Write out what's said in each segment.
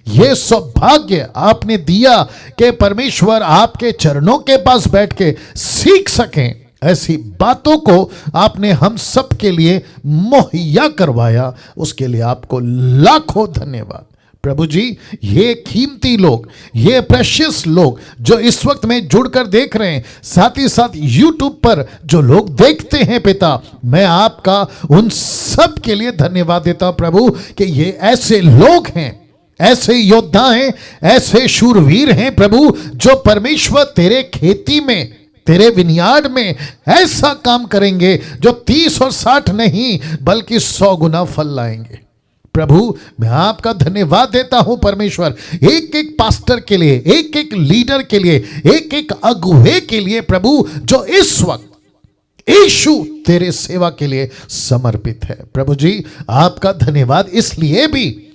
ये सौभाग्य आपने दिया कि परमेश्वर आपके चरणों के पास बैठ के सीख सकें। ऐसी बातों को आपने हम सब के लिए मुहैया करवाया, उसके लिए आपको लाखों धन्यवाद। प्रभु जी, ये कीमती लोग, ये प्रेशियस लोग जो इस वक्त में जुड़कर देख रहे हैं, साथ ही साथ यूट्यूब पर जो लोग देखते हैं पिता, मैं आपका उन सब के लिए धन्यवाद देता हूं प्रभु कि ये ऐसे लोग हैं, ऐसे योद्धा हैं, ऐसे शूरवीर हैं प्रभु, जो परमेश्वर तेरे खेती में, तेरे विनियार्ड में ऐसा काम करेंगे जो 30 और 60 नहीं बल्कि 100 गुना फल लाएंगे। प्रभु, मैं आपका धन्यवाद देता हूं परमेश्वर, एक एक पास्टर के लिए, एक एक लीडर के लिए, एक एक अगुवे के लिए प्रभु, जो इस वक्त यीशु तेरे सेवा के लिए समर्पित है। प्रभु जी, आपका धन्यवाद इसलिए भी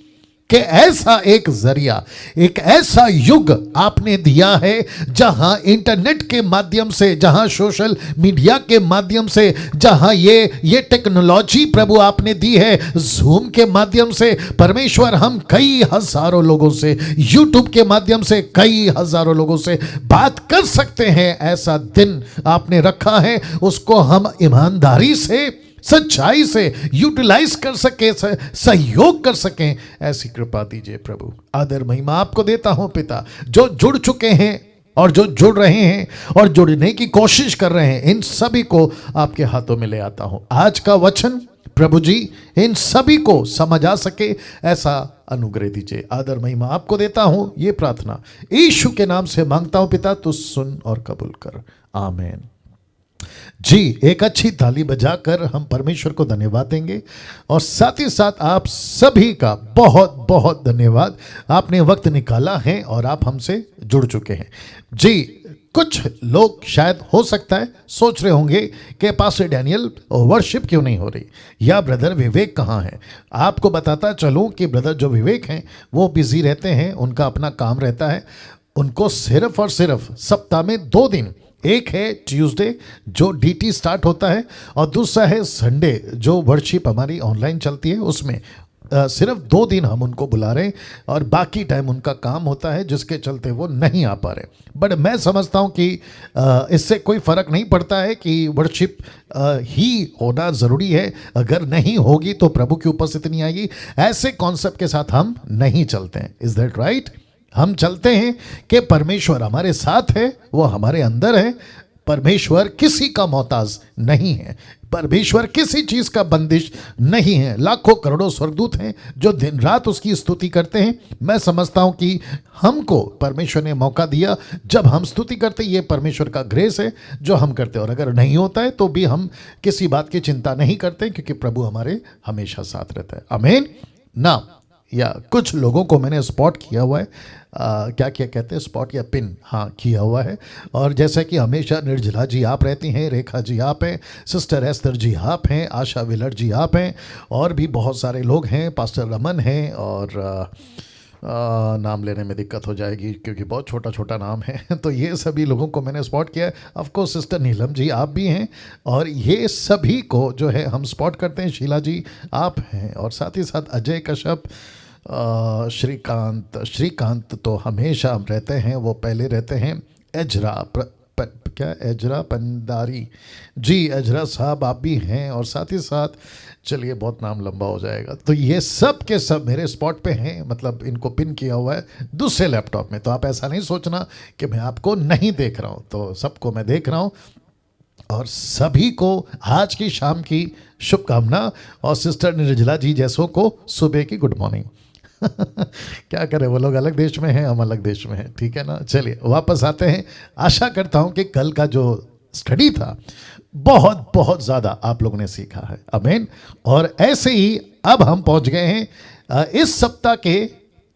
कि ऐसा एक जरिया, एक ऐसा युग आपने दिया है जहां इंटरनेट के माध्यम से, जहां सोशल मीडिया के माध्यम से, जहां ये टेक्नोलॉजी प्रभु आपने दी है, जूम के माध्यम से परमेश्वर हम कई हजारों लोगों से, यूट्यूब के माध्यम से कई हजारों लोगों से बात कर सकते हैं। ऐसा दिन आपने रखा है, उसको हम ईमानदारी से, सच्चाई से यूटिलाइज कर सके, सहयोग कर सकें, ऐसी कृपा दीजिए प्रभु। आदर महिमा आपको देता हूं पिता। जो जुड़ चुके हैं और जो जुड़ रहे हैं और जुड़ने की कोशिश कर रहे हैं, इन सभी को आपके हाथों में ले आता हूं। आज का वचन प्रभु जी इन सभी को समझ आ सके, ऐसा अनुग्रह दीजिए। आदर महिमा आपको देता हूं, ये प्रार्थना यीशु के नाम से मांगता हूं पिता, तो सुन और कबूल कर, आमीन। जी, एक अच्छी ताली बजाकर हम परमेश्वर को धन्यवाद देंगे और साथ ही साथ आप सभी का बहुत बहुत धन्यवाद। आपने वक्त निकाला है और आप हमसे जुड़ चुके हैं। जी, कुछ लोग शायद हो सकता है सोच रहे होंगे कि पास्टर डैनियल वर्शिप क्यों नहीं हो रही, या ब्रदर विवेक कहाँ है। आपको बताता चलूं कि ब्रदर जो विवेक हैं वो बिजी रहते हैं, उनका अपना काम रहता है। उनको सिर्फ और सिर्फ सप्ताह में 2 दिन, एक है ट्यूसडे जो डीटी स्टार्ट होता है और दूसरा है संडे जो वर्शिप हमारी ऑनलाइन चलती है, उसमें सिर्फ 2 दिन हम उनको बुला रहे हैं और बाकी टाइम उनका काम होता है, जिसके चलते वो नहीं आ पा रहे। बट मैं समझता हूँ कि इससे कोई फ़र्क नहीं पड़ता है कि वर्शिप ही होना ज़रूरी है, अगर नहीं होगी तो प्रभु की उपस्थिति नहीं आएगी। ऐसे कॉन्सेप्ट के साथ हम नहीं चलते हैं। Is that right? हम चलते हैं कि परमेश्वर हमारे साथ है, वो हमारे अंदर है। परमेश्वर किसी का मोहताज नहीं है, परमेश्वर किसी चीज़ का बंदिश नहीं है। लाखों करोड़ों स्वर्गदूत हैं जो दिन रात उसकी स्तुति करते हैं। मैं समझता हूं कि हमको परमेश्वर ने मौका दिया, जब हम स्तुति करते हैं, ये परमेश्वर का ग्रेस है जो हम करते हैं। और अगर नहीं होता है तो भी हम किसी बात की चिंता नहीं करते, क्योंकि प्रभु हमारे हमेशा साथ रहता है। आमीन ना। या कुछ लोगों को मैंने स्पॉट किया हुआ है, क्या क्या कहते हैं, स्पॉट या पिन, हाँ किया हुआ है। और जैसा कि हमेशा निर्जला जी आप रहती हैं, रेखा जी आप हैं, सिस्टर एस्तर जी आप हैं, आशा विलर जी आप हैं, और भी बहुत सारे लोग हैं, पास्टर रमन हैं, और नाम लेने में दिक्कत हो जाएगी क्योंकि बहुत छोटा छोटा नाम है। तो ये सभी लोगों को मैंने स्पॉट किया है। ऑफकोर्स सिस्टर नीलम जी आप भी हैं, और ये सभी को जो है हम स्पॉट करते हैं। शीला जी आप हैं, और साथ ही साथ अजय कश्यप, श्रीकांत तो हमेशा हम रहते हैं, वो पहले रहते हैं। एजरा पंडारी जी, एजरा साहब आप भी हैं, और साथ ही साथ चलिए बहुत नाम लंबा हो जाएगा। तो ये सब के सब मेरे स्पॉट पे हैं, मतलब इनको पिन किया हुआ है दूसरे लैपटॉप में। तो आप ऐसा नहीं सोचना कि मैं आपको नहीं देख रहा हूँ, तो सबको मैं देख रहा हूँ। और सभी को आज की शाम की शुभकामना, और सिस्टर निर्जला जी जैसों को सुबह की गुड मॉर्निंग। क्या करें, वो लोग अलग देश में हैं, हम अलग देश में हैं, ठीक है ना। चलिए वापस आते हैं। आशा करता हूं कि कल का जो स्टडी था बहुत बहुत ज़्यादा आप लोगों ने सीखा है। आमीन। और ऐसे ही अब हम पहुंच गए हैं इस सप्ताह के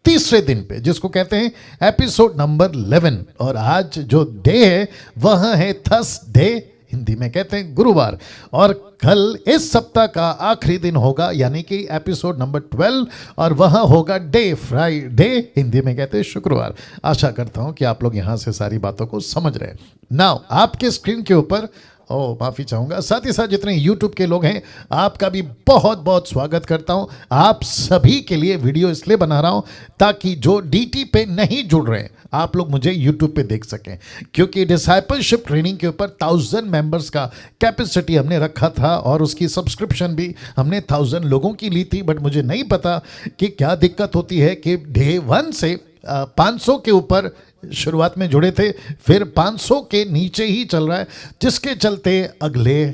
तीसरे दिन पे, जिसको कहते हैं एपिसोड नंबर 11। और आज जो डे है वह है थर्सडे, हिंदी में कहते हैं गुरुवार। और कल इस सप्ताह का आखिरी दिन होगा, यानी कि एपिसोड नंबर 12, और वह होगा डे फ्राइडे, हिंदी में कहते हैं शुक्रवार। आशा करता हूं कि आप लोग यहां से सारी बातों को समझ रहे हैं। नाउ आपके स्क्रीन के ऊपर ओ माफ़ी चाहूँगा। साथ ही साथ जितने YouTube के लोग हैं आपका भी बहुत बहुत स्वागत करता हूँ। आप सभी के लिए वीडियो इसलिए बना रहा हूँ ताकि जो DT पे नहीं जुड़ रहे हैं आप लोग मुझे YouTube पे देख सकें, क्योंकि डिसाइपलशिप ट्रेनिंग के ऊपर 1000 मेंबर्स का कैपेसिटी हमने रखा था और उसकी सब्सक्रिप्शन भी हमने 1000 लोगों की ली थी। बट मुझे नहीं पता कि क्या दिक्कत होती है कि डे 1 से 500 के ऊपर शुरुआत में जुड़े थे, फिर 500 के नीचे ही चल रहा है, जिसके चलते अगले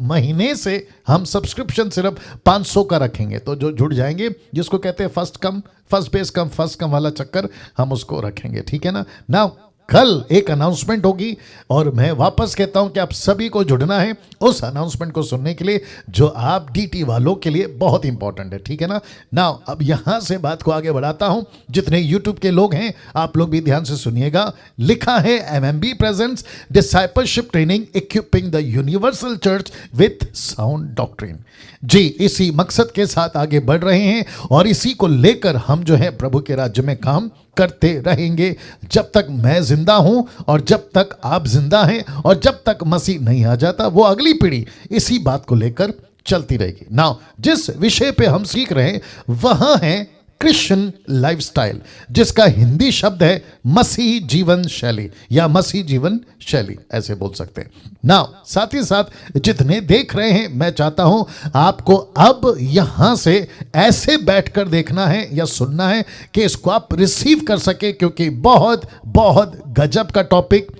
महीने से हम सब्सक्रिप्शन सिर्फ 500 का रखेंगे। तो जो जुड़ जाएंगे, जिसको कहते हैं first base come first come वाला चक्कर, हम उसको रखेंगे, ठीक है ना। नाउ कल एक अनाउंसमेंट होगी और मैं वापस कहता हूं कि आप सभी को जुड़ना है उस अनाउंसमेंट को सुनने के लिए, जो आप DT वालों के लिए बहुत इंपॉर्टेंट है, ठीक है ना। नाउ अब यहां से बात को आगे बढ़ाता हूं। जितने YouTube के लोग हैं आप लोग भी ध्यान से सुनिएगा। लिखा है MMB presents discipleship training equipping the universal church with sound doctrine. जी, इसी मकसद के साथ आगे बढ़ रहे हैं और इसी को लेकर हम जो है प्रभु के राज्य में काम करते रहेंगे जब तक मैं जिंदा हूं और जब तक आप जिंदा हैं और जब तक मसीह नहीं आ जाता। वो अगली पीढ़ी इसी बात को लेकर चलती रहेगी। नाउ जिस विषय पे हम सीख रहे हैं वह है क्रिश्चियन लाइफस्टाइल, जिसका हिंदी शब्द है मसीही जीवन शैली या मसीही जीवन शैली, ऐसे बोल सकते हैं। नाउ साथ ही साथ जितने देख रहे हैं, मैं चाहता हूं आपको अब यहां से ऐसे बैठकर देखना है या सुनना है कि इसको आप रिसीव कर सके, क्योंकि बहुत बहुत गजब का टॉपिक,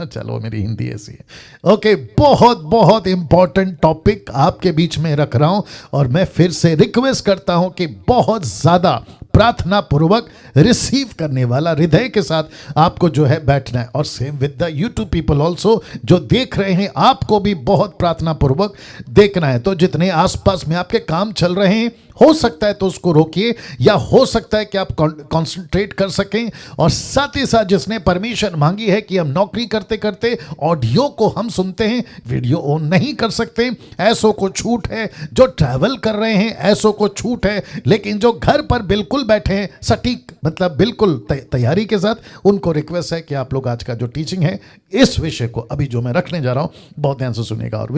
चलो मेरी हिंदी ऐसी है, ओके, बहुत बहुत इंपॉर्टेंट टॉपिक आपके बीच में रख रहा हूं। और मैं फिर से रिक्वेस्ट करता हूं कि बहुत ज्यादा प्रार्थना पूर्वक रिसीव करने वाला हृदय के साथ आपको जो है बैठना है। और same with the YouTube people also, जो देख रहे हैं आपको भी बहुत प्रार्थना पूर्वक देखना है। तो जितने आसपास में आपके काम चल रहे हैं, हो सकता है तो उसको रोकिए, या हो सकता है कि आप कंसंट्रेट कर सकें। और साथ ही साथ जिसने परमिशन मांगी है कि हम नौकरी करते करते ऑडियो को हम सुनते हैं, वीडियो ऑन नहीं कर सकते, ऐसों को छूट है। जो ट्रैवल कर रहे हैं ऐसों को छूट है, लेकिन जो घर पर बिल्कुल बैठे हैं सटीक, मतलब बिल्कुल तैयारी के साथ, उनको रिक्वेस्ट है कि आप लोग आज का जो टीचिंग है इस विषय को अभी जो मैं रखने जा रहा हूं बहुत ध्यान से सुनिएगा। और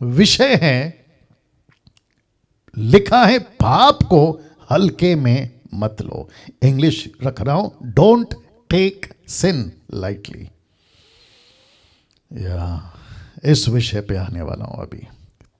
विषय है लिखा है पाप को हल्के में मत लो। इंग्लिश रख रहा हूं, डोंट टेक सिन लाइटली। या इस विषय पे आने वाला हूं अभी।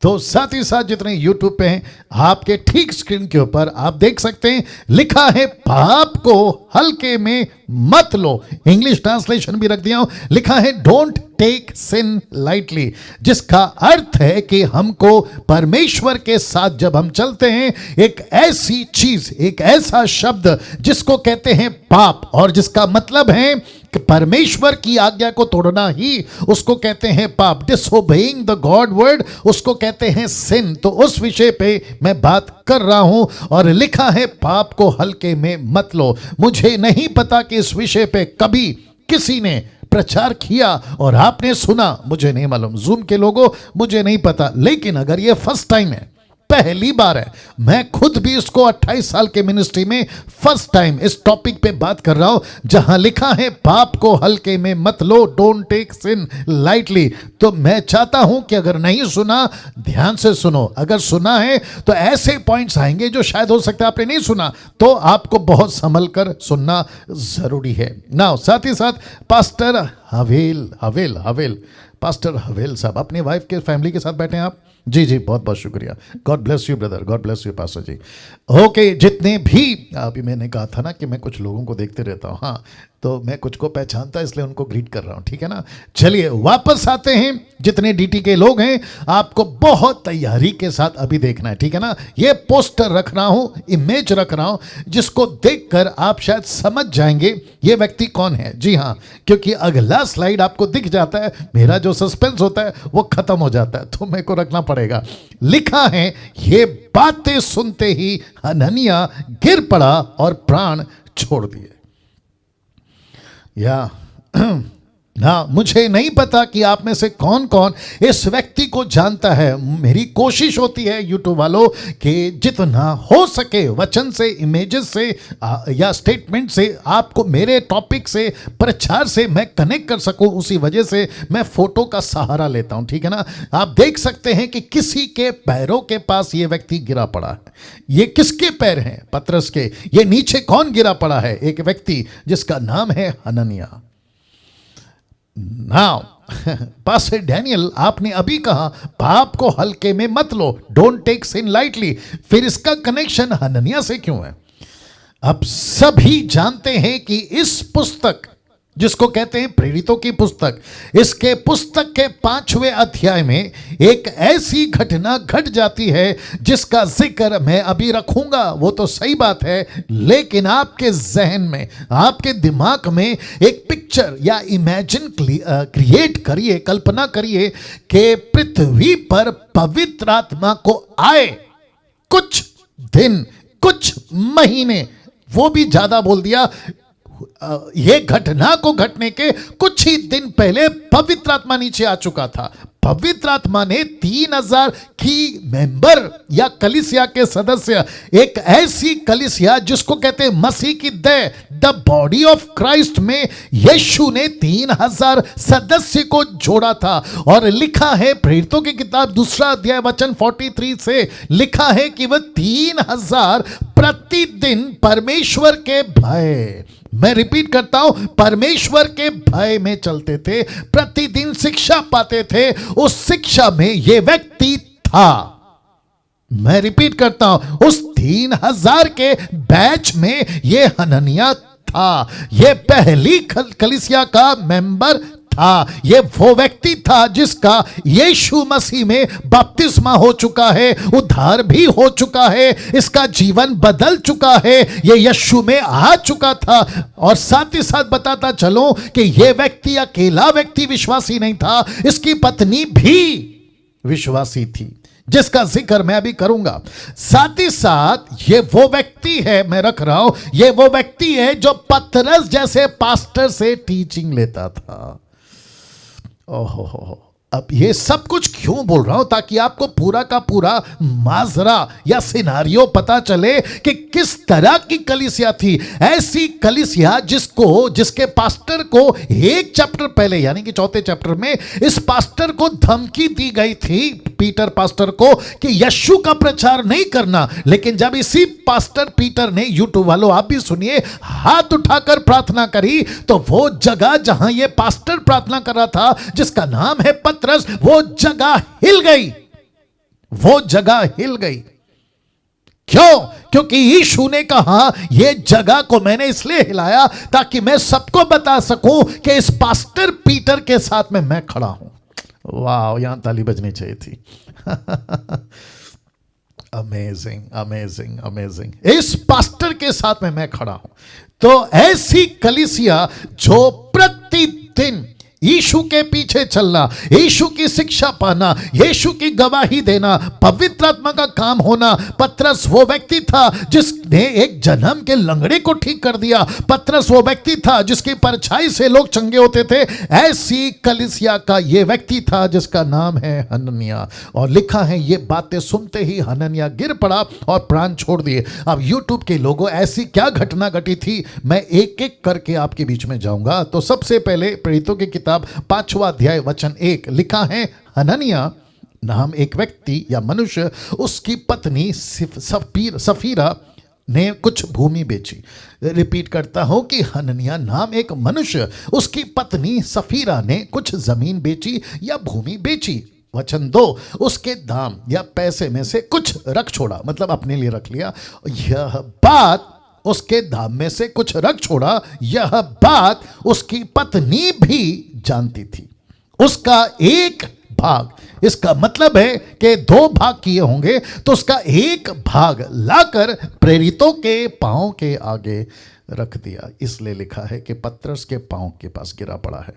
तो साथ ही साथ जितने YouTube पे हैं, आपके ठीक स्क्रीन के ऊपर आप देख सकते हैं लिखा है पाप को हल्के में मत लो। इंग्लिश ट्रांसलेशन भी रख दिया हूं, लिखा है डोंट टेक सिन लाइटली, जिसका अर्थ है कि हमको परमेश्वर के साथ जब हम चलते हैं, एक ऐसी चीज, एक ऐसा शब्द जिसको कहते हैं पाप, और जिसका मतलब है कि परमेश्वर की आज्ञा को तोड़ना ही उसको कहते हैं पाप। डिसओबेइंग द गॉड वर्ड उसको कहते हैं सिन। तो उस विषय पे मैं बात कर रहा हूं और लिखा है पाप को हल्के में मत लो। मुझे नहीं पता कि इस विषय पे कभी किसी ने प्रचार किया और आपने सुना, मुझे नहीं मालूम, जूम के लोगों मुझे नहीं पता, लेकिन अगर ये फर्स्ट टाइम है, पहली बार है, मैं खुद भी इसको 28 साल के मिनिस्ट्री में फर्स्ट टाइम इस टॉपिक पे बात कर रहा हूं, जहां लिखा है पाप को हल्के में मत लो, डोंट टेक सिन लाइटली। तो मैं चाहता हूं कि अगर नहीं सुना, ध्यान से सुनो। अगर सुना है तो ऐसे पॉइंट्स आएंगे जो शायद हो सकता है आपने नहीं सुना, तो आपको बहुत संभल कर सुनना जरूरी है। नाउ साथ ही साथ पास्टर पास्टर हवेल साहब अपनी वाइफ के फैमिली के साथ बैठे हैं आप। जी जी, बहुत बहुत शुक्रिया। God bless you brother, God bless you pastor ji. Okay, जितने भी अभी मैंने कहा था ना कि मैं कुछ लोगों को देखते रहता हूँ, हाँ, तो मैं कुछ को पहचानता इसलिए उनको ग्रीट कर रहा हूँ, ठीक है ना। चलिए वापस आते हैं। जितने DT के लोग हैं आपको बहुत तैयारी के साथ अभी देखना है, ठीक है ना। ये पोस्टर रख रहा हूँ, इमेज रख रहा हूँ, जिसको देखकर आप शायद समझ जाएंगे ये व्यक्ति कौन है। जी हाँ, क्योंकि अगला स्लाइड आपको दिख जाता है, मेरा जो सस्पेंस होता है वो खत्म हो जाता है, तो मेरे को रखना पड़ेगा। लिखा है ये बातें सुनते ही हनन्याह गिर पड़ा और प्राण छोड़ दिए। या हाँ, मुझे नहीं पता कि आप में से कौन कौन इस व्यक्ति को जानता है। मेरी कोशिश होती है यूट्यूब वालों कि जितना हो सके वचन से, इमेजेस से या स्टेटमेंट से आपको मेरे टॉपिक से, प्रचार से मैं कनेक्ट कर सकूं। उसी वजह से मैं फोटो का सहारा लेता हूं, ठीक है ना। आप देख सकते हैं कि किसी के पैरों के पास ये व्यक्ति गिरा पड़ा है। ये किसके पैर हैं? पतरस के। ये नीचे कौन गिरा पड़ा है? एक व्यक्ति जिसका नाम है हनन्याह। नाउ पास्टर डैनियल, आपने अभी कहा पाप को हल्के में मत लो, डोंट टेक सिन लाइटली। फिर इसका कनेक्शन हनन्याह से क्यों है? अब सभी जानते हैं कि इस पुस्तक, जिसको कहते हैं प्रेरितों की पुस्तक, इसके पुस्तक के 5वें अध्याय में एक ऐसी घटना घट जाती है जिसका जिक्र मैं अभी रखूंगा। वो तो सही बात है, लेकिन आपके जहन में, आपके दिमाग में एक पिक्चर या इमेजिन क्रिएट करिए, कल्पना करिए कि पृथ्वी पर पवित्र आत्मा को आए कुछ दिन, कुछ महीने, वो भी ज्यादा बोल दिया, ये घटना को घटने के कुछ ही दिन पहले पवित्र आत्मा नीचे आ चुका था। पवित्र आत्मा ने 3000 की मेंबर या कलीसिया के सदस्य, एक ऐसी कलीसिया जिसको कहते हैं मसीह की देह, द बॉडी ऑफ क्राइस्ट में यीशु ने 3000 सदस्य को जोड़ा था। और लिखा है प्रेरितों की किताब 2 अध्याय वचन 43 से लिखा है कि वह 3000 प्रतिदिन परमेश्वर के भय, मैं रिपीट करता हूं, परमेश्वर के भय में चलते थे, प्रतिदिन शिक्षा पाते थे। उस शिक्षा में यह व्यक्ति था। मैं रिपीट करता हूं, उस 3000 के बैच में यह हनन्याह था। यह पहली कलीसिया का मेंबर था। ये वो व्यक्ति था जिसका यीशु मसीह में बपतिस्मा हो चुका है, उद्धार भी हो चुका है, इसका जीवन बदल चुका है, ये यीशु में आ चुका था। और साथ ही साथ बताता चलो कि ये व्यक्ति अकेला व्यक्ति विश्वासी नहीं था, इसकी पत्नी भी विश्वासी थी, जिसका जिक्र मैं अभी करूंगा। साथ ही साथ ये वो व्यक्ति है, मैं रख रहा हूं, ये वो व्यक्ति है जो पतरस जैसे पास्टर से टीचिंग लेता था। ओहो, अब ये सब कुछ क्यों बोल रहा हूं? ताकि आपको पूरा का पूरा माजरा या सिनारियो पता चले कि किस तरह की कलीसिया थी। ऐसी कलीसिया जिसके पास्टर को एक चैप्टर पहले, यानी कि 4थे चैप्टर में, इस पास्टर को धमकी दी गई थी, पीटर पास्टर को, कि यीशु का प्रचार नहीं करना। लेकिन जब इसी पास्टर पीटर ने, यूट्यूब वालों आप भी सुनिए, हाथ उठाकर प्रार्थना करी, तो वो जगह जहां ये पास्टर प्रार्थना कर रहा था, जिसका नाम है पतरस, वो जगह हिल गई। वो जगह हिल गई। क्यों? क्योंकि यीशु ने कहा ये जगह को मैंने इसलिए हिलाया ताकि मैं सबको बता सकूं कि इस पास्टर पीटर के साथ में मैं खड़ा हूं। वाह, यहां ताली बजनी चाहिए थी। Amazing, amazing, amazing. इस पास्टर के साथ में मैं खड़ा हूं। तो ऐसी कलीसिया जो प्रतिदिन यीशु के पीछे चलना, यीशु की शिक्षा पाना, यीशु की गवाही देना, पवित्र आत्मा का काम होना। पतरस वो व्यक्ति था जिसने एक जन्म के लंगड़े को ठीक कर दिया। पतरस वो व्यक्ति था जिसकी परछाई से लोग चंगे होते थे। ऐसी कलीसिया का ये व्यक्ति था जिसका नाम है हनन्याह। और लिखा है ये बातें सुनते ही हनन्याह गिर पड़ा और प्राण छोड़ दिए। अब यूट्यूब के लोगों, ऐसी क्या घटना घटी थी, मैं एक एक करके आपके बीच में जाऊंगा। तो सबसे पहले प्रेरितों की किताब 5वां अध्याय वचन 1 लिखा है, हनन्याह नाम एक व्यक्ति या मनुष्य, उसकी पत्नी सफीरा ने कुछ भूमि बेची। रिपीट करता हूं कि हनन्याह नाम एक मनुष्य, उसकी पत्नी सफीरा ने कुछ जमीन बेची या भूमि बेची। वचन 2, उसके दाम या पैसे में से कुछ रख छोड़ा, मतलब अपने लिए रख लिया। यह बात, उसके दाम में से कुछ रख छोड़ा, यह बात उसकी पत्नी भी जानती थी। उसका एक भाग, इसका मतलब है कि 2 भाग किए होंगे, तो उसका एक भाग लाकर प्रेरितों के पांव के आगे रख दिया। इसलिए लिखा है कि पतरस के पांव के पास गिरा पड़ा है।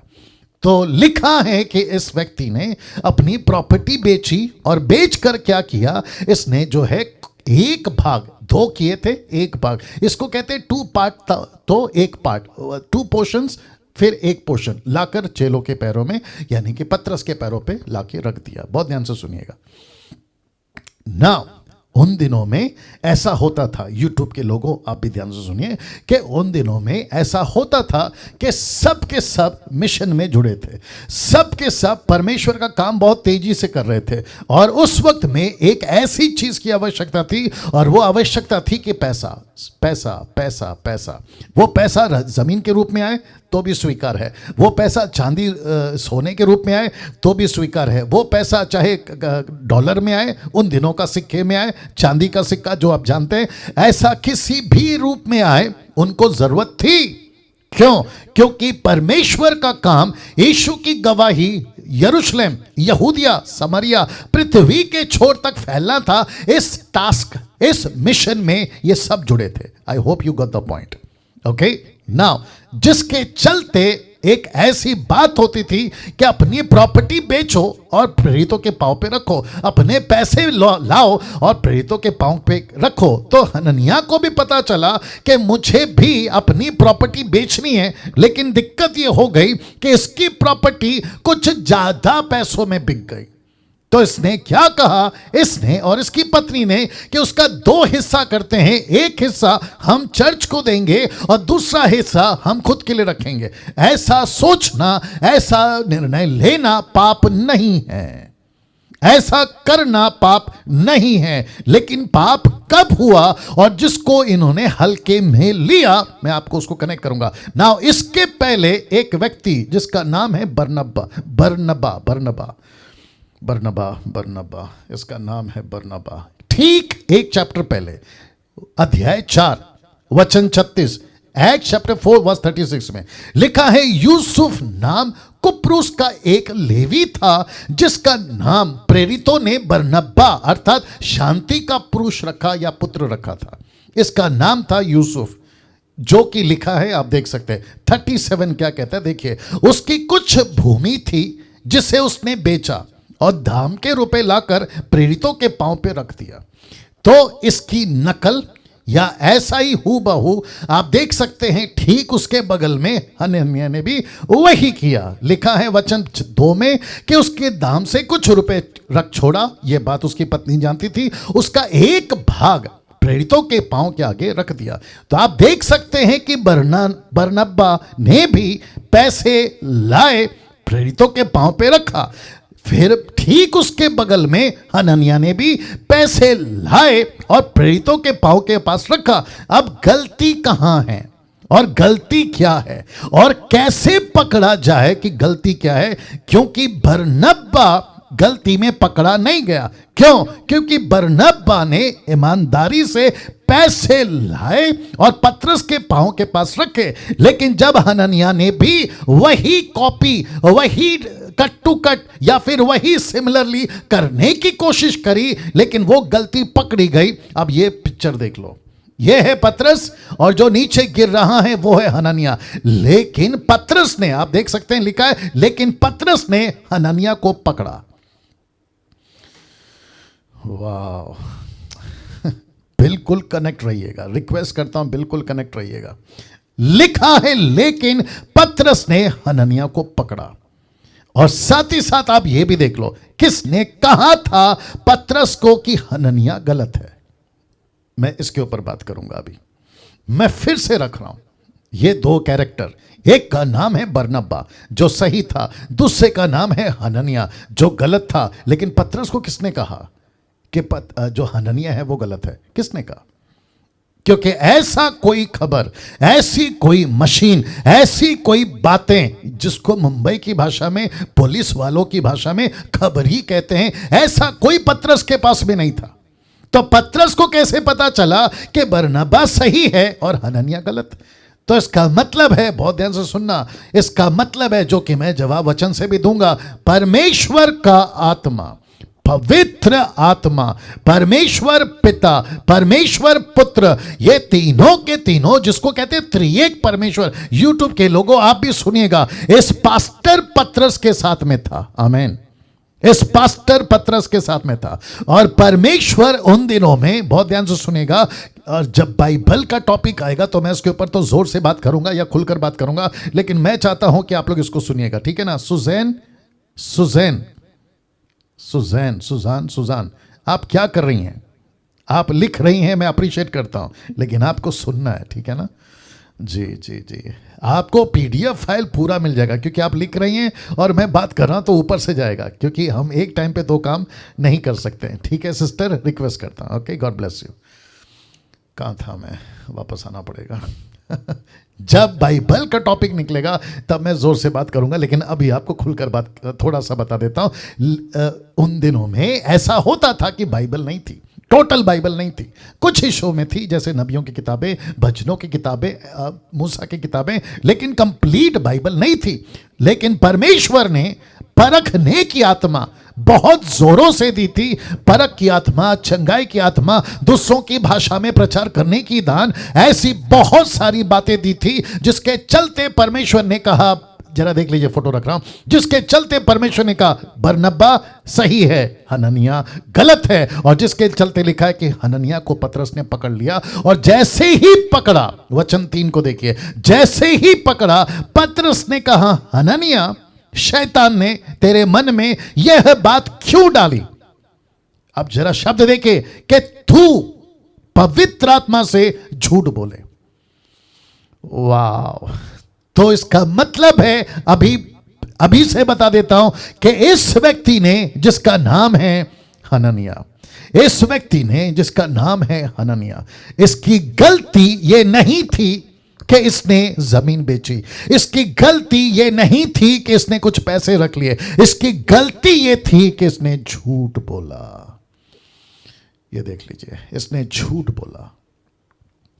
तो लिखा है कि इस व्यक्ति ने अपनी प्रॉपर्टी बेची, और बेचकर क्या किया, इसने जो है एक भाग, 2 किए थे, एक भाग, इसको कहते हैं 2 पार्ट, तो एक पार्ट, 2 पोर्शंस फिर एक पोर्शन लाकर चेलों के पैरों में, यानी कि पतरस के पैरों पे लाके रख दिया। बहुत ध्यान से सुनिएगा ना। उन दिनों में ऐसा होता था, यूट्यूब के लोगों आप भी ध्यान से सुनिए, कि उन दिनों में ऐसा होता था कि सब के सब मिशन में जुड़े थे, सब के सब परमेश्वर का काम बहुत तेजी से कर रहे थे, और उस वक्त में एक ऐसी चीज की आवश्यकता थी, और वो आवश्यकता थी कि पैसा पैसा पैसा पैसा। वो पैसा जमीन के रूप में आए तो भी स्वीकार है, वो पैसा चांदी सोने के रूप में आए तो भी स्वीकार है, वो पैसा चाहे डॉलर में आए, उन दिनों का सिक्के में आए, चांदी का सिक्का जो आप जानते हैं, ऐसा किसी भी रूप में आए, उनको जरूरत थी। क्यों? क्योंकि परमेश्वर का काम, यीशु की गवाही यरूशलेम, यहूदिया, समरिया, पृथ्वी के छोर तक फैलना था। इस टास्क, इस मिशन में ये सब जुड़े थे। I hope you got the point. Okay now, जिसके चलते एक ऐसी बात होती थी कि अपनी प्रॉपर्टी बेचो और प्रेरितों के पांव पे रखो, अपने पैसे लाओ और प्रेरितों के पांव पे रखो। तो हनन्याह को भी पता चला कि मुझे भी अपनी प्रॉपर्टी बेचनी है, लेकिन दिक्कत ये हो गई कि इसकी प्रॉपर्टी कुछ ज्यादा पैसों में बिक गई। तो इसने क्या कहा, इसने और इसकी पत्नी ने, कि उसका 2 हिस्सा करते हैं, एक हिस्सा हम चर्च को देंगे और दूसरा हिस्सा हम खुद के लिए रखेंगे। ऐसा सोचना, ऐसा निर्णय लेना पाप नहीं है, ऐसा करना पाप नहीं है। लेकिन पाप कब हुआ और जिसको इन्होंने हल्के में लिया, मैं आपको उसको कनेक्ट करूंगा। नाउ इसके पहले एक व्यक्ति जिसका नाम है बरनबा, इसका नाम है बरनबा। ठीक एक चैप्टर पहले, अध्याय 4 वचन 36, एक्ट चैप्टर 4 वर्स 36 में लिखा है, यूसुफ नाम कुप्रुस का एक लेवी था, जिसका नाम प्रेरितों ने बरनबा अर्थात शांति का पुरुष रखा या पुत्र रखा था। इसका नाम था यूसुफ, जो कि लिखा है, आप देख सकते हैं 37 क्या कहता है, देखिए। उसकी कुछ भूमि थी जिसे उसने बेचा और दाम के रुपए लाकर प्रेरितों के पांव पे रख दिया। तो इसकी नकल या ऐसा ही हूबहू आप देख सकते हैं, ठीक उसके बगल में हनन्याह ने भी वही किया। लिखा है वचन 2 में कि उसके दाम से कुछ रुपए रख छोड़ा, यह बात उसकी पत्नी जानती थी, उसका एक भाग प्रेरितों के पांव के आगे रख दिया। तो आप देख सकते हैं कि बरनब्बा ने भी पैसे लाए, प्रेरितों के पांव पे रखा, फिर ठीक उसके बगल में हनन्याह ने भी पैसे लाए और प्रेरितों के पांव के पास रखा। अब गलती कहां है और गलती क्या है और कैसे पकड़ा जाए कि गलती क्या है? क्योंकि बरनब्बा गलती में पकड़ा नहीं गया। क्यों? क्योंकि बरनब्बा ने ईमानदारी से पैसे लाए और पतरस के पांव के पास रखे, लेकिन जब हनन्याह ने भी वही कॉपी, वही कट टू कट या फिर वही सिमिलरली करने की कोशिश करी, लेकिन वो गलती पकड़ी गई। अब ये पिक्चर देख लो, ये है पतरस और जो नीचे गिर रहा है वो है हनन्याह। लेकिन पतरस ने, आप देख सकते हैं लिखा है, लेकिन पतरस ने हनन्याह को पकड़ा। वाह, बिल्कुल कनेक्ट रहिएगा, रिक्वेस्ट करता हूं बिल्कुल कनेक्ट रहिएगा। लिखा है लेकिन पतरस ने हनन्याह को पकड़ा। और साथ ही साथ आप यह भी देख लो, किसने कहा था पतरस को कि हनन्याह गलत है? मैं इसके ऊपर बात करूंगा अभी। मैं फिर से रख रहा हूं ये 2 कैरेक्टर, एक का नाम है बरनब्बा जो सही था, दूसरे का नाम है हनन्याह जो गलत था। लेकिन पतरस को किसने कहा कि जो हनन्याह है वो गलत है? किसने कहा? क्योंकि ऐसा कोई खबर, ऐसी कोई मशीन, ऐसी कोई बातें जिसको मुंबई की भाषा में, पुलिस वालों की भाषा में खबर ही कहते हैं, ऐसा कोई पतरस के पास भी नहीं था। तो पतरस को कैसे पता चला कि बरनबा सही है और हनन्याह गलत? तो इसका मतलब है, बहुत ध्यान से सुनना, इसका मतलब है, जो कि मैं जवाब वचन से भी दूंगा, परमेश्वर का आत्मा, पवित्र आत्मा, परमेश्वर पिता, परमेश्वर पुत्र, ये तीनों के तीनों जिसको कहते हैं त्रिएक परमेश्वर, यूट्यूब के लोगों आप भी सुनिएगा, इस पास्टर पतरस के साथ में था। आमीन। इस पास्टर पतरस के साथ में था। और परमेश्वर उन दिनों में, बहुत ध्यान से सुनिएगा, और जब बाइबल का टॉपिक आएगा तो मैं इसके ऊपर तो जोर से बात करूंगा या खुलकर बात करूंगा, लेकिन मैं चाहता हूं कि आप लोग इसको सुनिएगा, ठीक है ना। Susan, Susan, Susan, Susan, Susan, आप क्या कर रही हैं? आप लिख रही हैं, मैं अप्रिशिएट करता हूं, लेकिन आपको सुनना है, ठीक है ना। जी जी जी, आपको पीडीएफ फाइल पूरा मिल जाएगा, क्योंकि आप लिख रही हैं और मैं बात कर रहा हूं तो ऊपर से जाएगा, क्योंकि हम एक टाइम पे दो काम नहीं कर सकते हैं, ठीक है सिस्टर, रिक्वेस्ट करता हूं। Okay, God bless you. कहाँ था मैं? वापस आना पड़ेगा। जब बाइबल का टॉपिक निकलेगा तब मैं जोर से बात करूंगा, लेकिन अभी आपको खुलकर बात थोड़ा सा बता देता हूं। उन दिनों में ऐसा होता था कि बाइबल नहीं थी, टोटल बाइबल नहीं थी, कुछ हिस्सों में थी, जैसे नबियों की किताबें, भजनों की किताबें, मूसा की किताबें, लेकिन कंप्लीट बाइबल नहीं थी। लेकिन परमेश्वर ने परखने की आत्मा बहुत जोरों से दी थी, परख की आत्मा, चंगाई की आत्मा, दूसरों की भाषा में प्रचार करने की दान, ऐसी बहुत सारी बातें दी थी, जिसके चलते परमेश्वर ने कहा, जरा देख लीजिए, फोटो रख रहा हूं, जिसके चलते परमेश्वर ने कहा बरनब्बा सही है, हननिया गलत है, और जिसके चलते लिखा है कि हननिया को पतरस ने पकड़ लिया, और जैसे ही पकड़ा, वचन 3 को देखिए, जैसे ही पकड़ा, पतरस ने कहा, हननिया, शैतान ने तेरे मन में यह बात क्यों डाली? अब जरा शब्द देखे कि तू पवित्र आत्मा से झूठ बोले। वाह! तो इसका मतलब है, अभी से बता देता हूं कि इस व्यक्ति ने, जिसका नाम है हननिया, इस व्यक्ति ने जिसका नाम है हननिया, इसकी गलती ये नहीं थी कि इसने जमीन बेची, इसकी गलती ये नहीं थी कि इसने कुछ पैसे रख लिए, इसकी गलती ये थी कि इसने झूठ बोला। ये देख लीजिए, इसने झूठ बोला।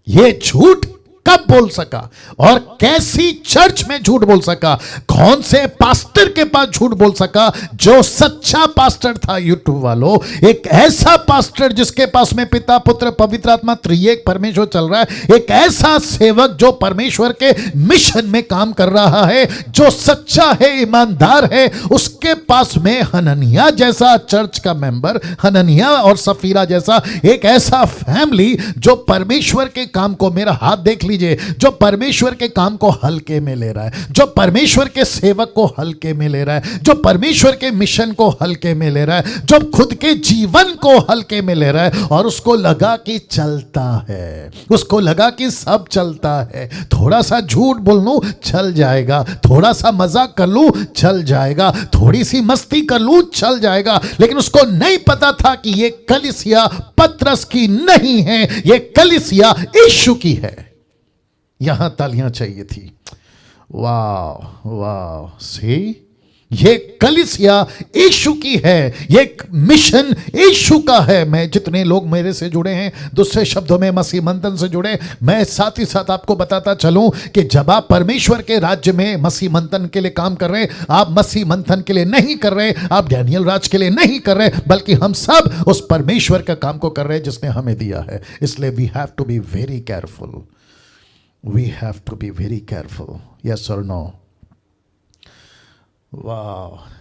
ये झूठ कब बोल सका और कैसी चर्च में झूठ बोल सका? कौन से पास्टर के पास झूठ बोल सका? जो सच्चा पास्टर था, यूट्यूब वालों, एक ऐसा पास्टर जिसके पास में पिता, पुत्र, पवित्र आत्मा, त्रिएक परमेश्वर चल रहा है, एक ऐसा सेवक जो परमेश्वर के मिशन में काम कर रहा है, जो सच्चा है, ईमानदार है, उसके पास में हननिया जैसा चर्च का मेंबर, हननिया और सफीरा जैसा एक ऐसा फैमिली जो परमेश्वर के काम को, मेरा हाथ देख लीजिए, जो परमेश्वर के काम को हल्के में ले रहा है, जो परमेश्वर के सेवक को हल्के में ले रहा है, जो परमेश्वर के मिशन को हल्के में ले रहा है, जो खुद के जीवन को हल्के में ले रहा है, और उसको लगा कि चलता है, उसको लगा कि सब चलता है, थोड़ा सा झूठ बोल लूं चल जाएगा, थोड़ा सा मजाक कर लूं चल जाएगा, थोड़ी सी मस्ती कर लूं चल जाएगा। लेकिन उसको नहीं पता था कि ये कलीसिया पतरस की नहीं है, ये कलीसिया यीशु की है। यहां तालियां चाहिए थी। वाह वाह, सी, ये कलीसिया यीशु की है, ये मिशन यीशु का है। मैं, जितने लोग मेरे से जुड़े हैं, दूसरे शब्दों में मसीह मंथन से जुड़े, मैं साथ ही साथ आपको बताता चलूं कि जब आप परमेश्वर के राज्य में मसीह मंथन के लिए काम कर रहे हैं, आप मसीह मंथन के लिए नहीं कर रहे, आप डैनियल राज के लिए नहीं कर रहे, बल्कि हम सब उस परमेश्वर का काम को कर रहे हैं जिसने हमें दिया है। इसलिए we have to be very careful, we have to be very careful, yes or no? वाह!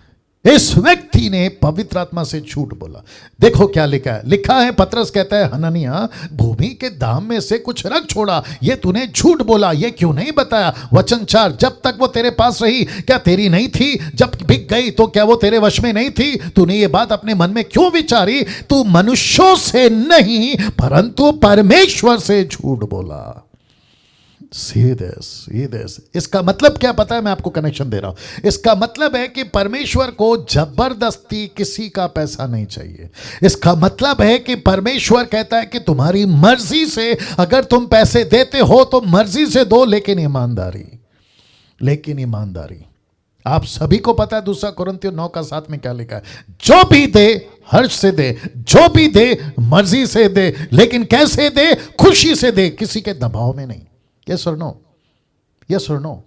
इस व्यक्ति ने पवित्र आत्मा से झूठ बोला। देखो क्या लिखा है, लिखा है, पतरस कहता है, हननिया, भूमि के दाम में से कुछ रख छोड़ा, ये तूने झूठ बोला, ये क्यों नहीं बताया? वचन 4, जब तक वो तेरे पास रही क्या तेरी नहीं थी? जब बिक गई तो क्या वो तेरे वश में नहीं थी? तूने ये बात अपने मन में क्यों विचारी? तू मनुष्यों से नहीं परंतु परमेश्वर से झूठ बोला। सीधे। इसका मतलब क्या पता है? मैं आपको कनेक्शन दे रहा हूं। इसका मतलब है कि परमेश्वर को जबरदस्ती किसी का पैसा नहीं चाहिए। इसका मतलब है कि परमेश्वर कहता है कि तुम्हारी मर्जी से अगर तुम पैसे देते हो तो मर्जी से दो, लेकिन ईमानदारी। आप सभी को पता है 2 कुरिन्थियों 9:7 में क्या लिखा है? जो भी दे हर्ष से दे, जो भी दे मर्जी से दे, लेकिन कैसे दे? खुशी से दे, किसी के दबाव में नहीं। यस और नो? यस और नो?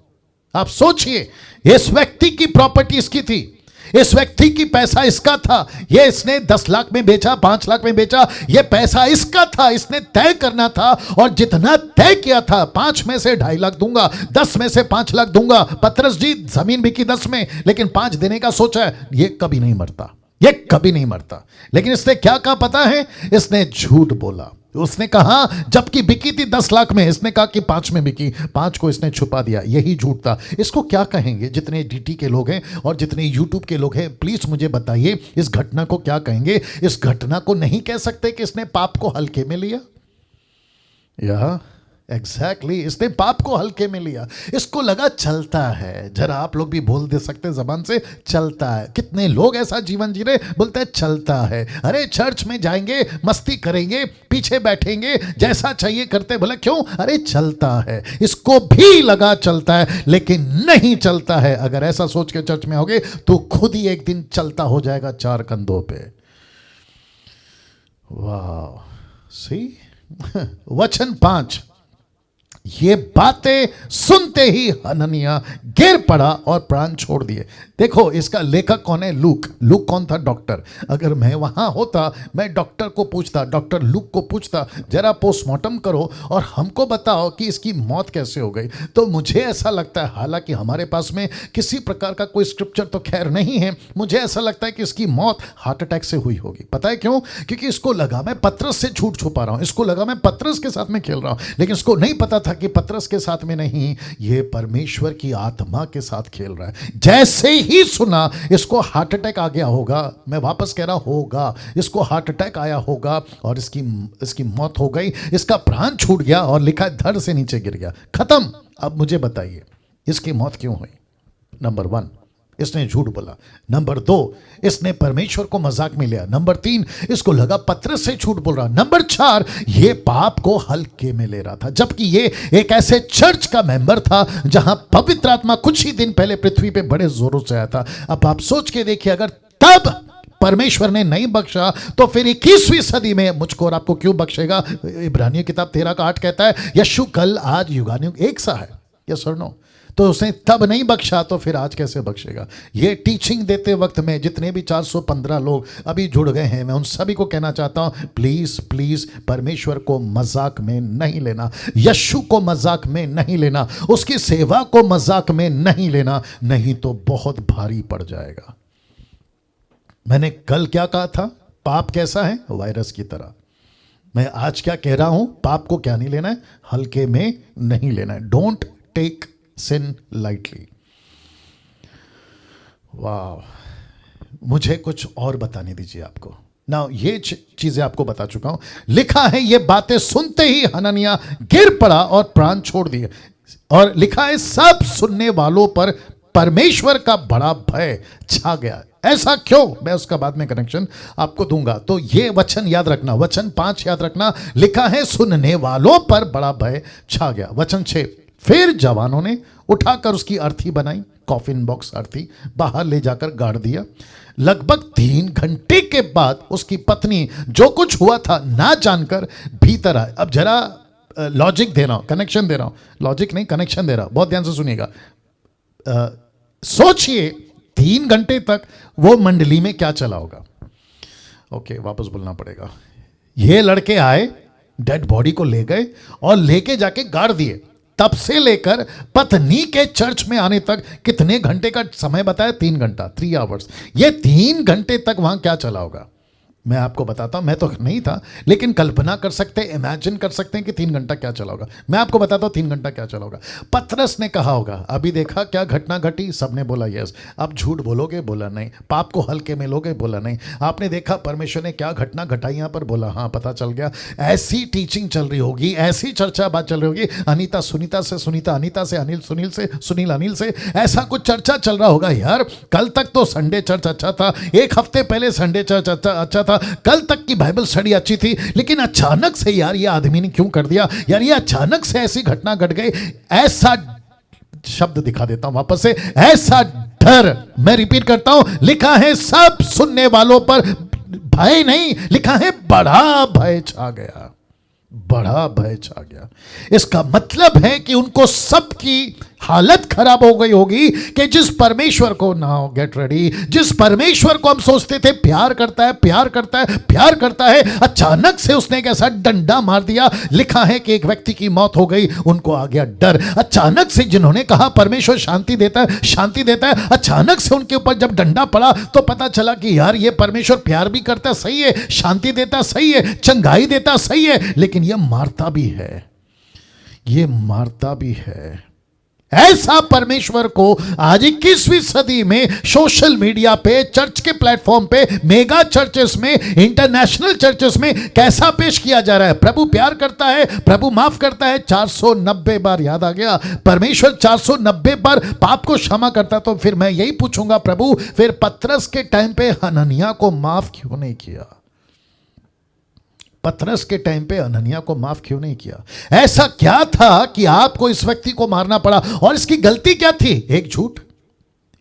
आप सोचिए, इस व्यक्ति की प्रॉपर्टी इसकी थी, इस व्यक्ति की पैसा इसका था, ये इसने 10 लाख में बेचा, 5 लाख में बेचा, ये पैसा इसका था, इसने तय करना था, और जितना तय किया था, 5 में से 2.5 लाख दूंगा, 10 में से 5 लाख दूंगा। पतरस जी, जमीन बिकी 10 में, लेकिन 5 देने का सोचा है। ये कभी नहीं मरता, ये कभी नहीं मरता। लेकिन इसने क्या कहा पता है? इसने झूठ बोला। उसने कहा जबकि बिकी थी 10 लाख में, इसने कहा कि 5 में बिकी, 5 को इसने छुपा दिया। यही झूठ था। इसको क्या कहेंगे? जितने डीटी के लोग हैं और जितने यूट्यूब के लोग हैं, प्लीज मुझे बताइए इस घटना को क्या कहेंगे? इस घटना को नहीं कह सकते कि इसने पाप को हल्के में लिया। या एग्जैक्टली इसने पाप को हल्के में लिया। इसको लगा चलता है। जरा आप लोग भी बोल दे सकते जबान से, चलता है। कितने लोग ऐसा जीवन जी रहे, बोलते हैं चलता है। अरे चर्च में जाएंगे, मस्ती करेंगे, पीछे बैठेंगे, जैसा चाहिए करते। बोले क्यों? अरे चलता है। इसको भी लगा चलता है, लेकिन नहीं चलता है। अगर ऐसा सोच के चर्च में होगे तो खुद ही एक दिन चलता हो जाएगा 4 कंधों पे। वाह, सी वचन 5, ये बातें सुनते ही हननिया गिर पड़ा और प्राण छोड़ दिए। देखो इसका लेखक कौन है? लूक। लूक कौन था? डॉक्टर। अगर मैं वहां होता, मैं डॉक्टर को पूछता, डॉक्टर लूक को पूछता, जरा पोस्टमार्टम करो और हमको बताओ कि इसकी मौत कैसे हो गई। तो मुझे ऐसा लगता है, हालांकि हमारे पास में किसी प्रकार का कोई स्क्रिप्चर तो खैर नहीं है, मुझे ऐसा लगता है कि इसकी मौत हार्ट अटैक से हुई होगी। पता है क्यों? क्योंकि इसको लगा मैं पतरस से झूठ छुपा रहा हूं, इसको लगा मैं पतरस के साथ में खेल रहा हूं, लेकिन इसको नहीं पता था कि पतरस के साथ में नहीं, ये परमेश्वर की आत्मा के साथ खेल रहा है। जैसे ही सुना इसको हार्ट अटैक आ गया होगा, मैं वापस कह रहा होगा, इसको हार्ट अटैक आया होगा और इसकी मौत हो गई, इसका प्राण छूट गया और लिखा धड़ से नीचे गिर गया, खत्म। अब मुझे बताइए इसकी मौत क्यों हुई? नंबर 1, इसने झूठ बोला। नंबर 2, इसने परमेश्वर को मजाक में लिया। नंबर 3, इसको लगा पतरस से झूठ बोल रहा। नंबर 4, ये पाप को हल्के में ले रहा था, जबकि ये एक ऐसे चर्च का मेंबर था जहां पवित्र आत्मा कुछ ही दिन पहले पृथ्वी पे बड़े जोरों से आया था। अब आप सोच के देखिए, अगर तब परमेश्वर ने नहीं बख्शा तो फिर 21वीं सदी में मुझको और आपको क्यों बख्शेगा? इब्रानियों किताब 13:8 कहता है यीशु कल आज युगानुयुग एक सा है। यस और नो? तो उसने तब नहीं बख्शा तो फिर आज कैसे बख्शेगा? ये टीचिंग देते वक्त में जितने भी 415 लोग अभी जुड़ गए हैं, मैं उन सभी को कहना चाहता हूं, प्लीज प्लीज परमेश्वर को मजाक में नहीं लेना, यीशु को मजाक में नहीं लेना, उसकी सेवा को मजाक में नहीं लेना, नहीं तो बहुत भारी पड़ जाएगा। मैंने कल क्या कहा था? पाप कैसा है? वायरस की तरह। मैं आज क्या कह रहा हूं? पाप को क्या नहीं लेना है? हल्के में नहीं लेना है। Don't take sin lightly। वाह, मुझे कुछ और बताने दीजिए आपको ना। ये चीजें आपको बता चुका हूं। लिखा है ये बातें सुनते ही हननिया गिर पड़ा और प्राण छोड़ दिए। और लिखा है सब सुनने वालों पर परमेश्वर का बड़ा भय छा गया। ऐसा क्यों? मैं उसका बाद में कनेक्शन आपको दूंगा। तो ये वचन याद रखना, वचन 5 याद रखना। लिखा है सुनने वालों पर बड़ा भय छा गया। वचन 6, फिर जवानों ने उठाकर उसकी अर्थी बनाई, कॉफिन बॉक्स अर्थी, बाहर ले जाकर गाड़ दिया। लगभग 3 घंटे के बाद उसकी पत्नी जो कुछ हुआ था ना जानकर भीतर आए। अब जरा लॉजिक दे रहा हूं, कनेक्शन दे रहा हूं, लॉजिक नहीं कनेक्शन दे रहा हूं, बहुत ध्यान से सुनिएगा। सोचिए 3 घंटे तक वो मंडली में क्या चला होगा। ओके, वापस बोलना पड़ेगा। ये लड़के आए, डेड बॉडी को ले गए और लेके जाके गाड़ दिए। तब से लेकर पत्नी के चर्च में आने तक कितने घंटे का समय बताया? 3 घंटा, 3 आवर्स। ये 3 घंटे तक वहां क्या चला होगा? मैं आपको बताता हूं, मैं तो नहीं था, लेकिन कल्पना कर सकते हैं, इमेजिन कर सकते हैं कि 3 घंटा क्या चला होगा। मैं आपको बताता हूं 3 घंटा क्या चला होगा। पतरस ने कहा होगा अभी देखा क्या घटना घटी? सबने बोला यस। अब झूठ बोलोगे? बोला नहीं। पाप को हल्के में लोगे? बोला नहीं। आपने देखा परमेश्वर ने क्या घटना घटाई यहां पर? बोला हाँ, पता चल गया। ऐसी टीचिंग चल रही होगी, ऐसी चर्चा बात चल रही होगी, अनीता सुनीता से, सुनीता अनीता से, अनिल सुनील से, सुनील अनिल से, ऐसा कुछ चर्चा चल रहा होगा। यार कल तक तो संडे चर्च अच्छा था, 1 हफ्ते पहले संडे चर्च अच्छा था, कल तक की बाइबल स्टडी अच्छी थी, लेकिन अचानक से यार ये आदमी ने क्यों कर दिया? यार ये अचानक से ऐसी घटना घट गई। ऐसा शब्द दिखा देता हूं वापस से, ऐसा डर। मैं रिपीट करता हूं, लिखा है सब सुनने वालों पर भय नहीं, लिखा है बड़ा भय छा गया, बड़ा भय छा गया। इसका मतलब है कि उनको सबकी हालत खराब हो गई होगी कि जिस परमेश्वर को, नाउ गेट रेडी, जिस परमेश्वर को हम सोचते थे प्यार करता है, प्यार करता है, प्यार करता है, अचानक से उसने एक ऐसा डंडा मार दिया। लिखा है कि एक व्यक्ति की मौत हो गई, उनको आ गया डर। अचानक से जिन्होंने कहा परमेश्वर शांति देता है, शांति देता है, अचानक से उनके ऊपर जब डंडा पड़ा तो पता चला कि यार ये परमेश्वर प्यार भी करता, सही है, शांति देता, सही है, चंगाई देता, सही है, लेकिन ये मारता भी है, ये मारता भी है। ऐसा परमेश्वर को आज 21वीं सदी में सोशल मीडिया पे, चर्च के प्लेटफॉर्म पे, मेगा चर्चेस में, इंटरनेशनल चर्चेस में कैसा पेश किया जा रहा है। प्रभु प्यार करता है, प्रभु माफ करता है। 490 बार, याद आ गया, परमेश्वर 490 बार पाप को क्षमा करता। तो फिर मैं यही पूछूंगा, प्रभु फिर पतरस के टाइम पे हनन्याह को माफ क्यों नहीं किया? पतरस के टाइम पे हनन्याह को माफ क्यों नहीं किया? ऐसा क्या था कि आपको इस व्यक्ति को मारना पड़ा? और इसकी गलती क्या थी? एक झूठ।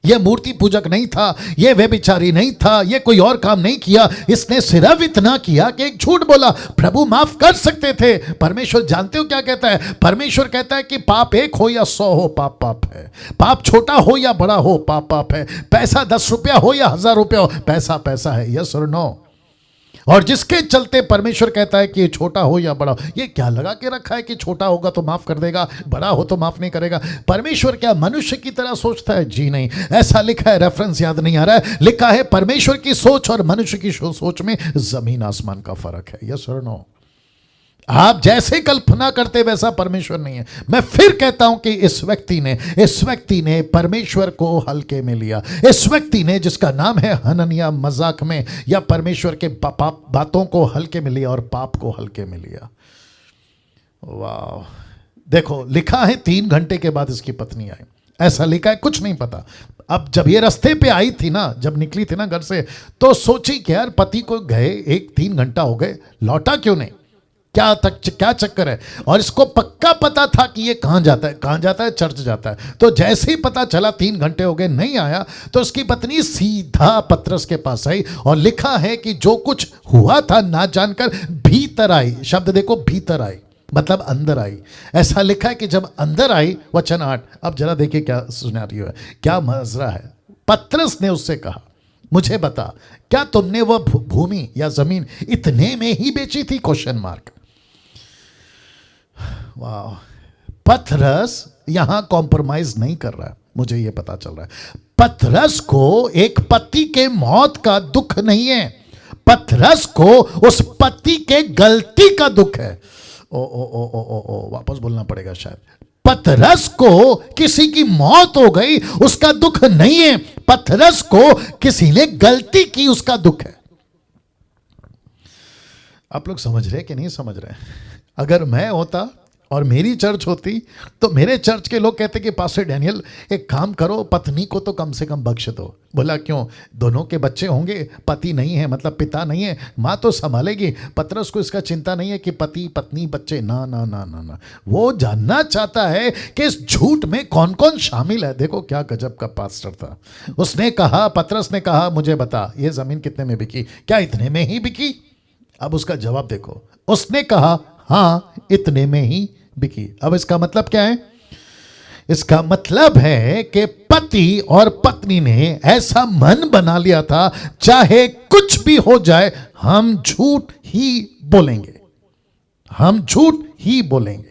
यह मूर्ति पूजक नहीं था, यह व्यभिचारी नहीं था, यह कोई और काम नहीं किया, इसने सिर्फ इतना किया कि एक झूठ बोला। प्रभु माफ कर सकते थे। परमेश्वर जानते हो क्या कहता है? परमेश्वर कहता है कि पाप 1 हो या 100 हो, पाप पाप है। पाप छोटा हो या बड़ा हो, पाप पाप है। पैसा 10 रुपया हो या 1000 रुपया हो, पैसा पैसा है। यस और नो? और जिसके चलते परमेश्वर कहता है कि छोटा हो या बड़ा हो, ये क्या लगा के रखा है कि छोटा होगा तो माफ कर देगा, बड़ा हो तो माफ नहीं करेगा? परमेश्वर क्या मनुष्य की तरह सोचता है? जी नहीं। ऐसा लिखा है, रेफरेंस याद नहीं आ रहा है, लिखा है परमेश्वर की सोच और मनुष्य की सोच में जमीन आसमान का फर्क है। यस और नो? आप जैसे कल्पना करते वैसा परमेश्वर नहीं है। मैं फिर कहता हूं कि इस व्यक्ति ने परमेश्वर को हल्के में लिया। इस व्यक्ति ने, जिसका नाम है हनन्याह, मजाक में या परमेश्वर के बातों को हल्के में लिया और पाप को हल्के में लिया। वाह! देखो, लिखा है 3 घंटे के बाद इसकी पत्नी आई। ऐसा लिखा है, कुछ नहीं पता। अब जब ये रास्ते पे आई थी ना, जब निकली थी ना घर से, तो सोची कि यार पति को गए 3 घंटा हो गए, लौटा क्यों नहीं? क्या चक्कर है? और इसको पक्का पता था कि ये कहां जाता है, चर्च जाता है। तो जैसे ही पता चला 3 घंटे हो गए नहीं आया, तो उसकी पत्नी सीधा पतरस के पास आई और लिखा है कि जो कुछ हुआ था ना जानकर भीतर आई। शब्द देखो, भीतर आई मतलब अंदर आई। ऐसा लिखा है कि जब अंदर आई, वचन 8, अब जरा देखिए क्या सिनेरियो है, क्या मजरा है। पतरस ने उससे कहा, मुझे बता, क्या तुमने वह भूमि या जमीन इतने में ही बेची थी? Question mark. वाह! पतरस यहां कॉम्प्रोमाइज नहीं कर रहा है, मुझे यह पता चल रहा है। पतरस को एक पति के मौत का दुख नहीं है, पतरस को उस पति के गलती का दुख है। ओ वापस बोलना पड़ेगा शायद। पतरस को किसी की मौत हो गई उसका दुख नहीं है, पतरस को किसी ने गलती की उसका दुख है। आप लोग समझ रहे कि नहीं समझ रहे? अगर मैं होता और मेरी चर्च होती तो मेरे चर्च के लोग कहते कि पास्टर डैनियल एक काम करो, पत्नी को तो कम से कम बख्श दो। बोला क्यों? दोनों के बच्चे होंगे, पति नहीं है मतलब पिता नहीं है, माँ तो संभालेगी। पतरस को इसका चिंता नहीं है कि पति पत्नी बच्चे, ना ना ना ना ना। वो जानना चाहता है कि इस झूठ में कौन कौन शामिल है। देखो क्या गजब का पास्टर था। उसने कहा, पतरस ने कहा, मुझे बता ये जमीन कितने में बिकी? क्या इतने में ही बिकी? अब उसका जवाब देखो, उसने कहा हाँ इतने में ही बिकी। अब इसका मतलब क्या है? इसका मतलब है कि पति और पत्नी ने ऐसा मन बना लिया था, चाहे कुछ भी हो जाए हम झूठ ही बोलेंगे, हम झूठ ही बोलेंगे।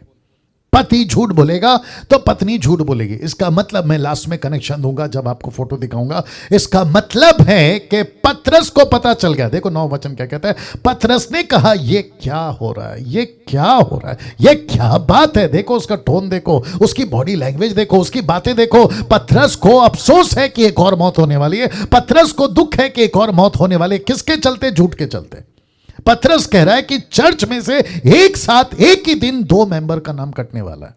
पति झूठ बोलेगा तो पत्नी झूठ बोलेगी। इसका मतलब, मैं लास्ट में कनेक्शन दूंगा जब आपको फोटो दिखाऊंगा। इसका मतलब है कि पतरस को पता चल गया। देखो 9 वचन क्या कहता है। पतरस ने कहा ये क्या हो रहा है, ये क्या हो रहा है, ये क्या बात है? देखो उसका टोन देखो, उसकी बॉडी लैंग्वेज देखो, उसकी बातें देखो। पतरस को अफसोस है कि एक और मौत होने वाली है, पतरस को दुख है कि एक और मौत होने वाली है। किसके चलते? झूठ के चलते। पतरस कह रहा है कि चर्च में से एक साथ एक ही दिन 2 मेंबर का नाम कटने वाला है।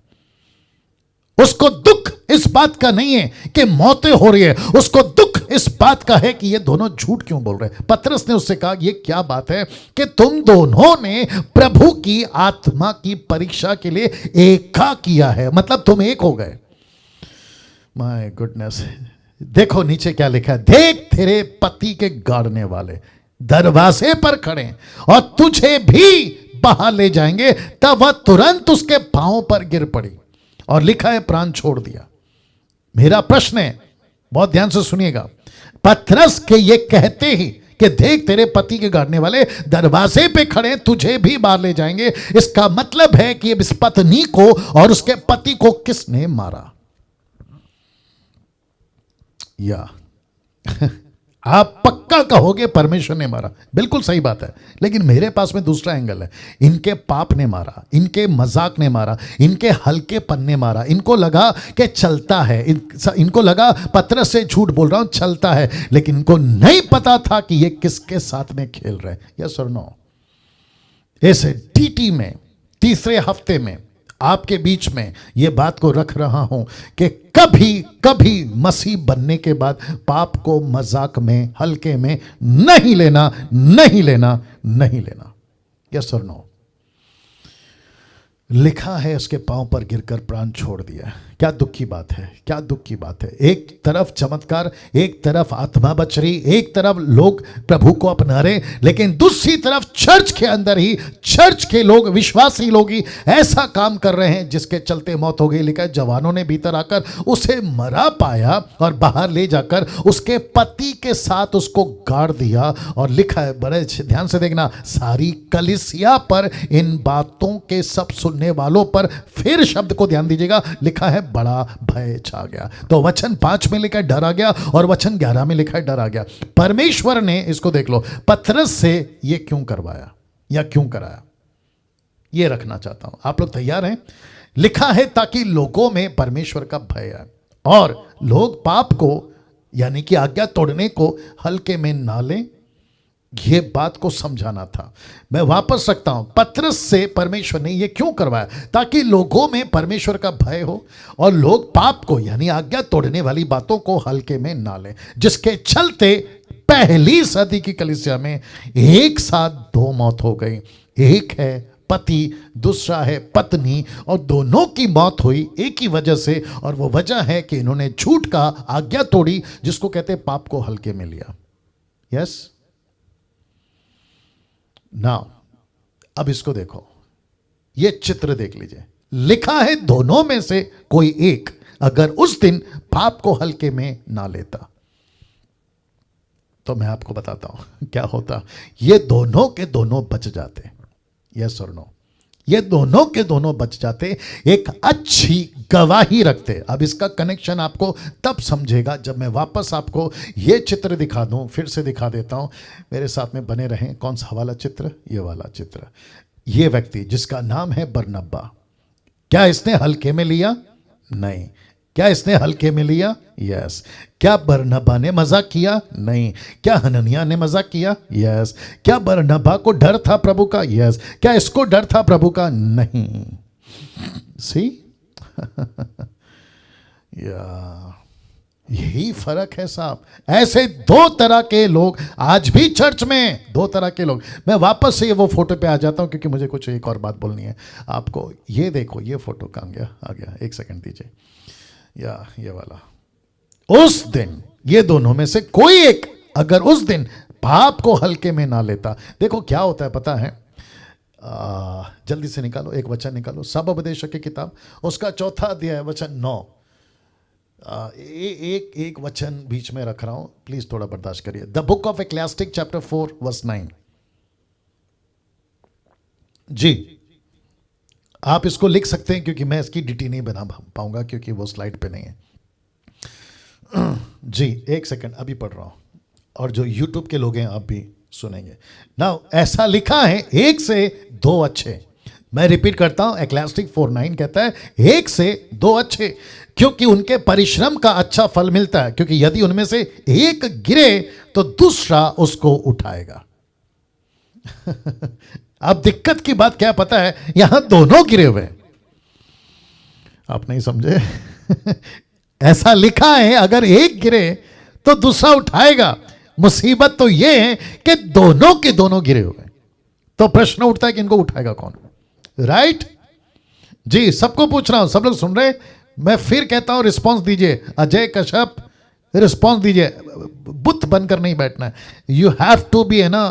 उसको दुख इस बात का नहीं है कि मौतें हो रही है, उसको दुख इस बात का है कि ये दोनों झूठ क्यों बोल रहे हैं। पतरस ने उससे कहा ये क्या बात है कि तुम दोनों ने प्रभु की आत्मा की परीक्षा के लिए एका किया है, मतलब तुम एक हो गए। My goodness! देखो नीचे क्या लिखा है, देख तेरे पति के गाड़ने वाले दरवाजे पर खड़े और तुझे भी बाहर ले जाएंगे। तब वह तुरंत उसके पांवों पर गिर पड़ी और लिखा है प्राण छोड़ दिया। मेरा प्रश्न है, बहुत ध्यान से सुनिएगा, पतरस के ये कहते ही कि देख तेरे पति के गाड़ने वाले दरवाजे पे खड़े, तुझे भी बाहर ले जाएंगे, इसका मतलब है कि इस पत्नी को और उसके पति को किसने मारा? या आप पक्का कहोगे परमेश्वर ने मारा, बिल्कुल सही बात है, लेकिन मेरे पास में दूसरा एंगल है। इनके पाप ने मारा, इनके मजाक ने मारा, इनके हल्केपन ने मारा। इनको लगा कि चलता है, इनको लगा पतरस से झूठ बोल रहा हूं, चलता है, लेकिन इनको नहीं पता था कि ये किसके साथ में खेल रहे। यस और नो? इस टीटी में तीसरे हफ्ते में आपके बीच में ये बात को रख रहा हूं कि कभी कभी मसीह बनने के बाद पाप को मजाक में, हल्के में नहीं लेना, नहीं लेना, नहीं लेना। यस और नो? लिखा है उसके पांव पर गिरकर प्राण छोड़ दिया। क्या दुख की बात है, क्या दुख की बात है। एक तरफ चमत्कार, एक तरफ आत्मा बच रही, एक तरफ लोग प्रभु को अपना रहे, लेकिन दूसरी तरफ चर्च के अंदर ही चर्च के लोग, विश्वासी लोग ही ऐसा काम कर रहे हैं जिसके चलते मौत हो गई। लिखा है जवानों ने भीतर आकर उसे मरा पाया और बाहर ले जाकर उसके पति के साथ उसको गाड़ दिया। और लिखा है, बड़े ध्यान से देखना, सारी कलीसिया पर, इन बातों के सब सुनने वालों पर, फिर शब्द को ध्यान दीजिएगा, लिखा है बड़ा भय छा गया। तो वचन 5 में लिखा है डर आ गया, और वचन 11 में लिखा है डर आ गया। परमेश्वर ने, इसको देख लो, पतरस से ये क्यों करवाया या क्यों कराया, ये रखना चाहता हूं। आप लोग तैयार हैं? लिखा है ताकि लोगों में परमेश्वर का भय आए और लोग पाप को, यानी कि आज्ञा तोड़ने को हल्के में ना लें। ये बात को समझाना था। मैं वापस रखता हूं, पतरस से परमेश्वर ने यह क्यों करवाया? ताकि लोगों में परमेश्वर का भय हो और लोग पाप को, यानी आज्ञा तोड़ने वाली बातों को हल्के में ना लें, जिसके चलते पहली सदी की कलीसिया में एक साथ 2 मौत हो गई। एक है पति, दूसरा है पत्नी, और दोनों की मौत हुई एक ही वजह से, और वो वजह है कि इन्होंने झूठ का आज्ञा तोड़ी, जिसको कहते हैं पाप को हल्के में लिया। यस? नाउ अब इसको देखो, ये चित्र देख लीजिए। लिखा है दोनों में से कोई एक अगर उस दिन पाप को हल्के में ना लेता, तो मैं आपको बताता हूं क्या होता। ये दोनों के दोनों बच जाते। यस और नो? ये दोनों के दोनों बच जाते, एक अच्छी गवाही रखते। अब इसका कनेक्शन आपको तब समझेगा जब मैं वापस आपको ये चित्र दिखा दूं। फिर से दिखा देता हूं, मेरे साथ में बने रहें। कौन सा वाला चित्र? ये वाला चित्र। ये व्यक्ति जिसका नाम है बरनब्बा, क्या इसने हल्के में लिया? नहीं। क्या इसने हल्के में लिया? यस। क्या बरनब्बा ने मजाक किया? नहीं। क्या हननिया ने मजाक किया? यस। क्या बरनब्बा को डर था प्रभु का? यस। क्या इसको डर था प्रभु का? नहीं। सी या यही फर्क है साहब। ऐसे 2 तरह के लोग आज भी चर्च में, 2 तरह के लोग। मैं वापस से वो फोटो पे आ जाता हूं क्योंकि मुझे कुछ एक और बात बोलनी है आपको। ये देखो, ये फोटो कहां गया? आ गया, 1 सेकंड दीजिए। या ये वाला, उस दिन ये दोनों में से कोई एक अगर उस दिन पाप को हल्के में ना लेता, देखो क्या होता है पता है? जल्दी से निकालो, एक वचन निकालो, सब उपदेशों की किताब, उसका 4था अध्याय वचन 9। एक वचन बीच में रख रहा हूं, प्लीज थोड़ा बर्दाश्त करिए। The book of Ecclesiastic chapter 4 verse 9। जी, आप इसको लिख सकते हैं क्योंकि मैं इसकी डिटेल नहीं बना पाऊंगा क्योंकि वो स्लाइड पे नहीं है। जी 1 सेकंड, अभी पढ़ रहा हूं, और जो यूट्यूब के लोग हैं आप भी सुनेंगे ना। ऐसा लिखा है 1 से 2 अच्छे। मैं रिपीट करता हूं, एक्लेसियास्टिक 4:9 कहता है 1 से 2 अच्छे, क्योंकि उनके परिश्रम का अच्छा फल मिलता है, क्योंकि यदि उनमें से एक गिरे तो दूसरा उसको उठाएगा। अब दिक्कत की बात क्या पता है? यहां दोनों गिरे हुए। आप नहीं समझे? ऐसा लिखा है अगर एक गिरे तो दूसरा उठाएगा। मुसीबत तो यह है कि दोनों के दोनों गिरे हुए। तो प्रश्न उठता है कि इनको उठाएगा कौन? राइट? जी, सबको पूछ रहा हूं, सब लोग सुन रहे? मैं फिर कहता हूं, रिस्पॉन्स दीजिए। अजय कश्यप, रिस्पॉन्स दीजिए, बुत बनकर नहीं बैठना है। यू हैव टू बी, है ना,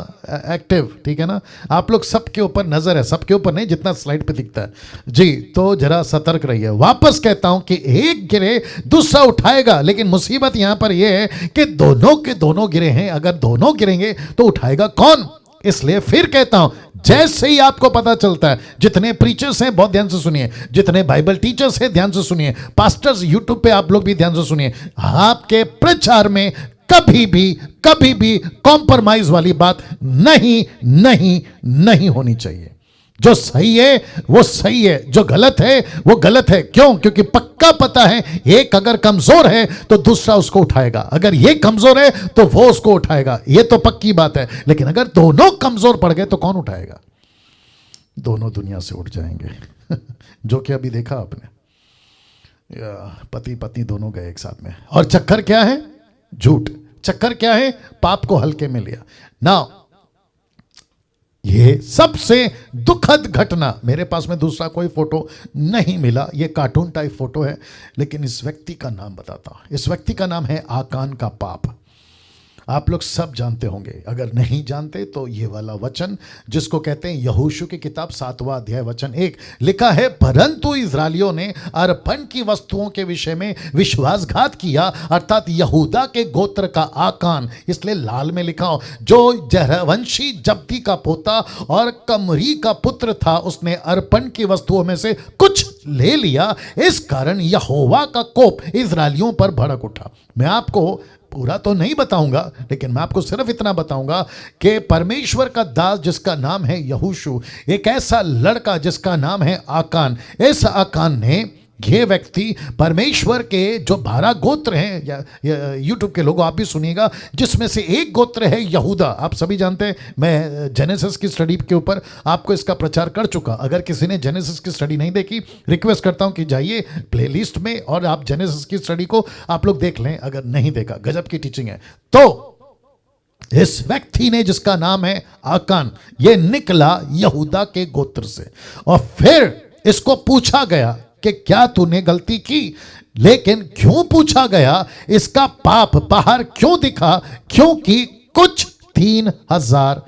एक्टिव, ठीक है ना। आप लोग सबके ऊपर नजर है, सबके ऊपर नहीं, जितना स्लाइड पे दिखता है जी। तो जरा सतर्क रहिए। वापस कहता हूं कि एक गिरे दूसरा उठाएगा, लेकिन मुसीबत यहां पर यह है कि दोनों के दोनों गिरे हैं। अगर दोनों गिरेंगे तो उठाएगा कौन? इसलिए फिर कहता हूं, जैसे ही आपको पता चलता है, जितने प्रीचर्स हैं बहुत ध्यान से सुनिए, जितने बाइबल टीचर्स हैं ध्यान से सुनिए, पास्टर्स यूट्यूब पे आप लोग भी ध्यान से सुनिए, आपके प्रचार में कभी भी कॉम्प्रोमाइज वाली बात नहीं नहीं नहीं होनी चाहिए। जो सही है वो सही है, जो गलत है वो गलत है। क्यों? क्योंकि पक्का पता है एक अगर कमजोर है तो दूसरा उसको उठाएगा, अगर ये कमजोर है तो वो उसको उठाएगा, ये तो पक्की बात है। लेकिन अगर दोनों कमजोर पड़ गए तो कौन उठाएगा? दोनों दुनिया से उठ जाएंगे जो कि अभी देखा आपने, पति पत्नी दोनों गए एक साथ में। और चक्कर क्या है? झूठ। चक्कर क्या है? पाप को हल्के में लिया ना। ये सबसे दुखद घटना, मेरे पास में दूसरा कोई फोटो नहीं मिला, ये कार्टून टाइप फोटो है, लेकिन इस व्यक्ति का नाम बताता हूं। इस व्यक्ति का नाम है आकान का पाप। आप लोग सब जानते होंगे, अगर नहीं जानते तो ये वाला वचन जिसको कहते हैं यहोशू की किताब 7वां अध्याय वचन 1 लिखा है, परंतु इस्राएलियों ने अर्पण की वस्तुओं के विषय में विश्वासघात किया, अर्थात यहूदा के गोत्र का आकान, इसलिए लाल में लिखा हो, जो जरवंशी जब्दी का पोता और कमरी का पुत्र था, उसने अर्पण की वस्तुओं में से कुछ ले लिया। इस कारण यहोवा का कोप इस्राएलियों पर भड़क उठा। मैं आपको पूरा तो नहीं बताऊंगा, लेकिन मैं आपको सिर्फ इतना बताऊंगा कि परमेश्वर का दास जिसका नाम है यहोशू, एक ऐसा लड़का जिसका नाम है आकान, इस आकान ने, ये व्यक्ति परमेश्वर के जो 12 गोत्र हैं, या यूट्यूब के लोगों आप भी सुनिएगा, जिसमें से एक गोत्र है यहूदा। आप सभी जानते हैं, मैं जेनेसिस की स्टडी के ऊपर आपको इसका प्रचार कर चुका। अगर किसी ने जेनेसिस की स्टडी नहीं देखी, रिक्वेस्ट करता हूं कि जाइए प्लेलिस्ट में और आप जेनेसिस की स्टडी को आप लोग देख लें, अगर नहीं देखा, गजब की टीचिंग है। तो इस व्यक्ति ने जिसका नाम है आकान, ये निकला यहूदा के गोत्र से, और फिर इसको पूछा गया कि क्या तूने गलती की। लेकिन क्यों पूछा गया? इसका पाप बाहर क्यों दिखा? क्योंकि कुछ 3000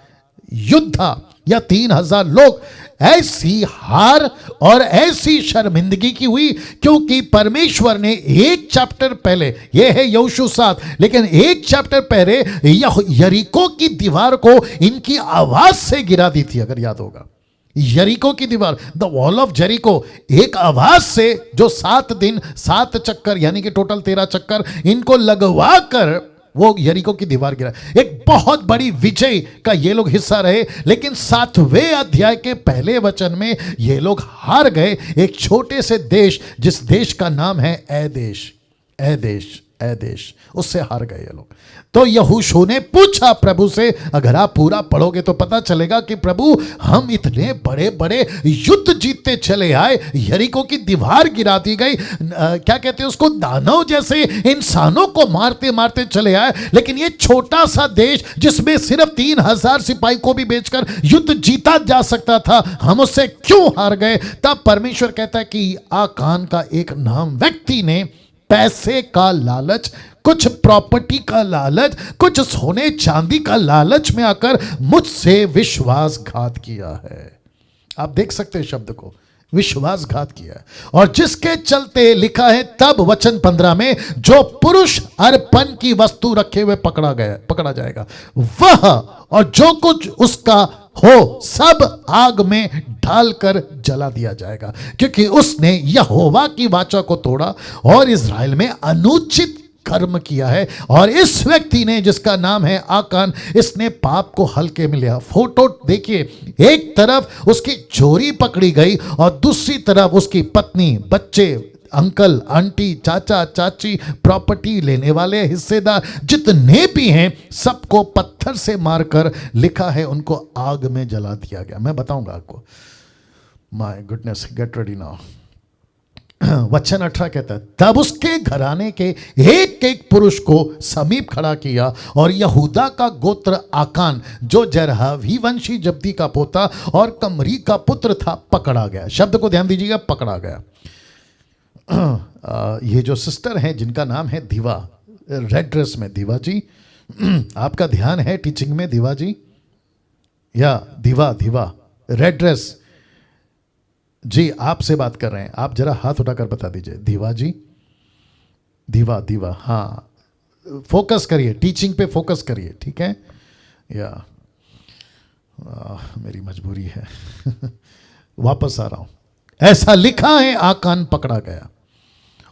योद्धा या 3000 लोग ऐसी हार और ऐसी शर्मिंदगी की हुई, क्योंकि परमेश्वर ने एक चैप्टर पहले, यह है यहोशू 7, लेकिन एक चैप्टर पहले यरीको की दीवार को इनकी आवाज से गिरा दी थी, अगर याद होगा। यरीको की दीवार, द वॉल ऑफ जेरिको, एक आवाज से, जो 7 दिन 7 चक्कर यानी कि टोटल 13 चक्कर इनको लगवा कर वो यरीको की दीवार गिरा। एक बहुत बड़ी विजय का ये लोग हिस्सा रहे, लेकिन 7वें अध्याय के पहले वचन में ये लोग हार गए एक छोटे से देश, जिस देश का नाम है एदेश, उससे हार गए ये लोग। तो यहोशू ने पूछा प्रभु से, अगर आप पूरा पढ़ोगे तो पता चलेगा कि प्रभु, हम इतने बड़े बड़े युद्ध जीतते चले आए, यरीको की दीवार गिरा दी गई, क्या कहते हैं उसको, दानव जैसे इंसानों को मारते मारते चले आए, लेकिन ये छोटा सा देश जिसमें सिर्फ 3000 सिपाही को भी बेचकर युद्ध जीता जा सकता था, हम उससे क्यों हार गए? तब परमेश्वर कहता है कि आकान का एक नाम व्यक्ति ने पैसे का लालच, कुछ प्रॉपर्टी का लालच, कुछ सोने चांदी का लालच में आकर मुझसे विश्वासघात किया है। आप देख सकते हैं शब्द को, विश्वासघात किया है। और जिसके चलते लिखा है, तब वचन 15 में, जो पुरुष अर्पण की वस्तु रखे हुए पकड़ा जाएगा, वह और जो कुछ उसका हो सब आग में डालकर जला दिया जाएगा, क्योंकि उसने यहोवा की वाचा को तोड़ा और इस्राएल में अनुचित कर्म किया है। और इस व्यक्ति ने जिसका नाम है आकान, इसने पाप को हल्के में लिया। फोटो देखिए, एक तरफ उसकी चोरी पकड़ी गई और दूसरी तरफ उसकी पत्नी, बच्चे, अंकल, आंटी, चाचा, चाची, प्रॉपर्टी लेने वाले, हिस्सेदार जितने भी हैं, सबको पत्थर से मारकर लिखा है उनको आग में जला दिया गया। मैं बताऊंगा आपको। My goodness, get ready now. वचन 18 कहता है, तब उसके घराने के एक एक पुरुष को समीप खड़ा किया, और यहूदा का गोत्र आकान, जो जरहवी वंशी जब्दी का पोता और कमरी का पुत्र था, पकड़ा गया। शब्द को ध्यान दीजिएगा, पकड़ा गया। ये जो सिस्टर हैं जिनका नाम है दिवा, रेड ड्रेस में दीवा जी, आपका ध्यान है टीचिंग में दीवा जी? या दीवा रेड ड्रेस जी, आपसे बात कर रहे हैं, आप जरा हाथ उठाकर बता दीजिए। दीवा जी, दीवा हाँ, फोकस करिए, टीचिंग पे फोकस करिए, ठीक है? या मेरी मजबूरी है वापस आ रहा हूं। ऐसा लिखा है आकान पकड़ा गया,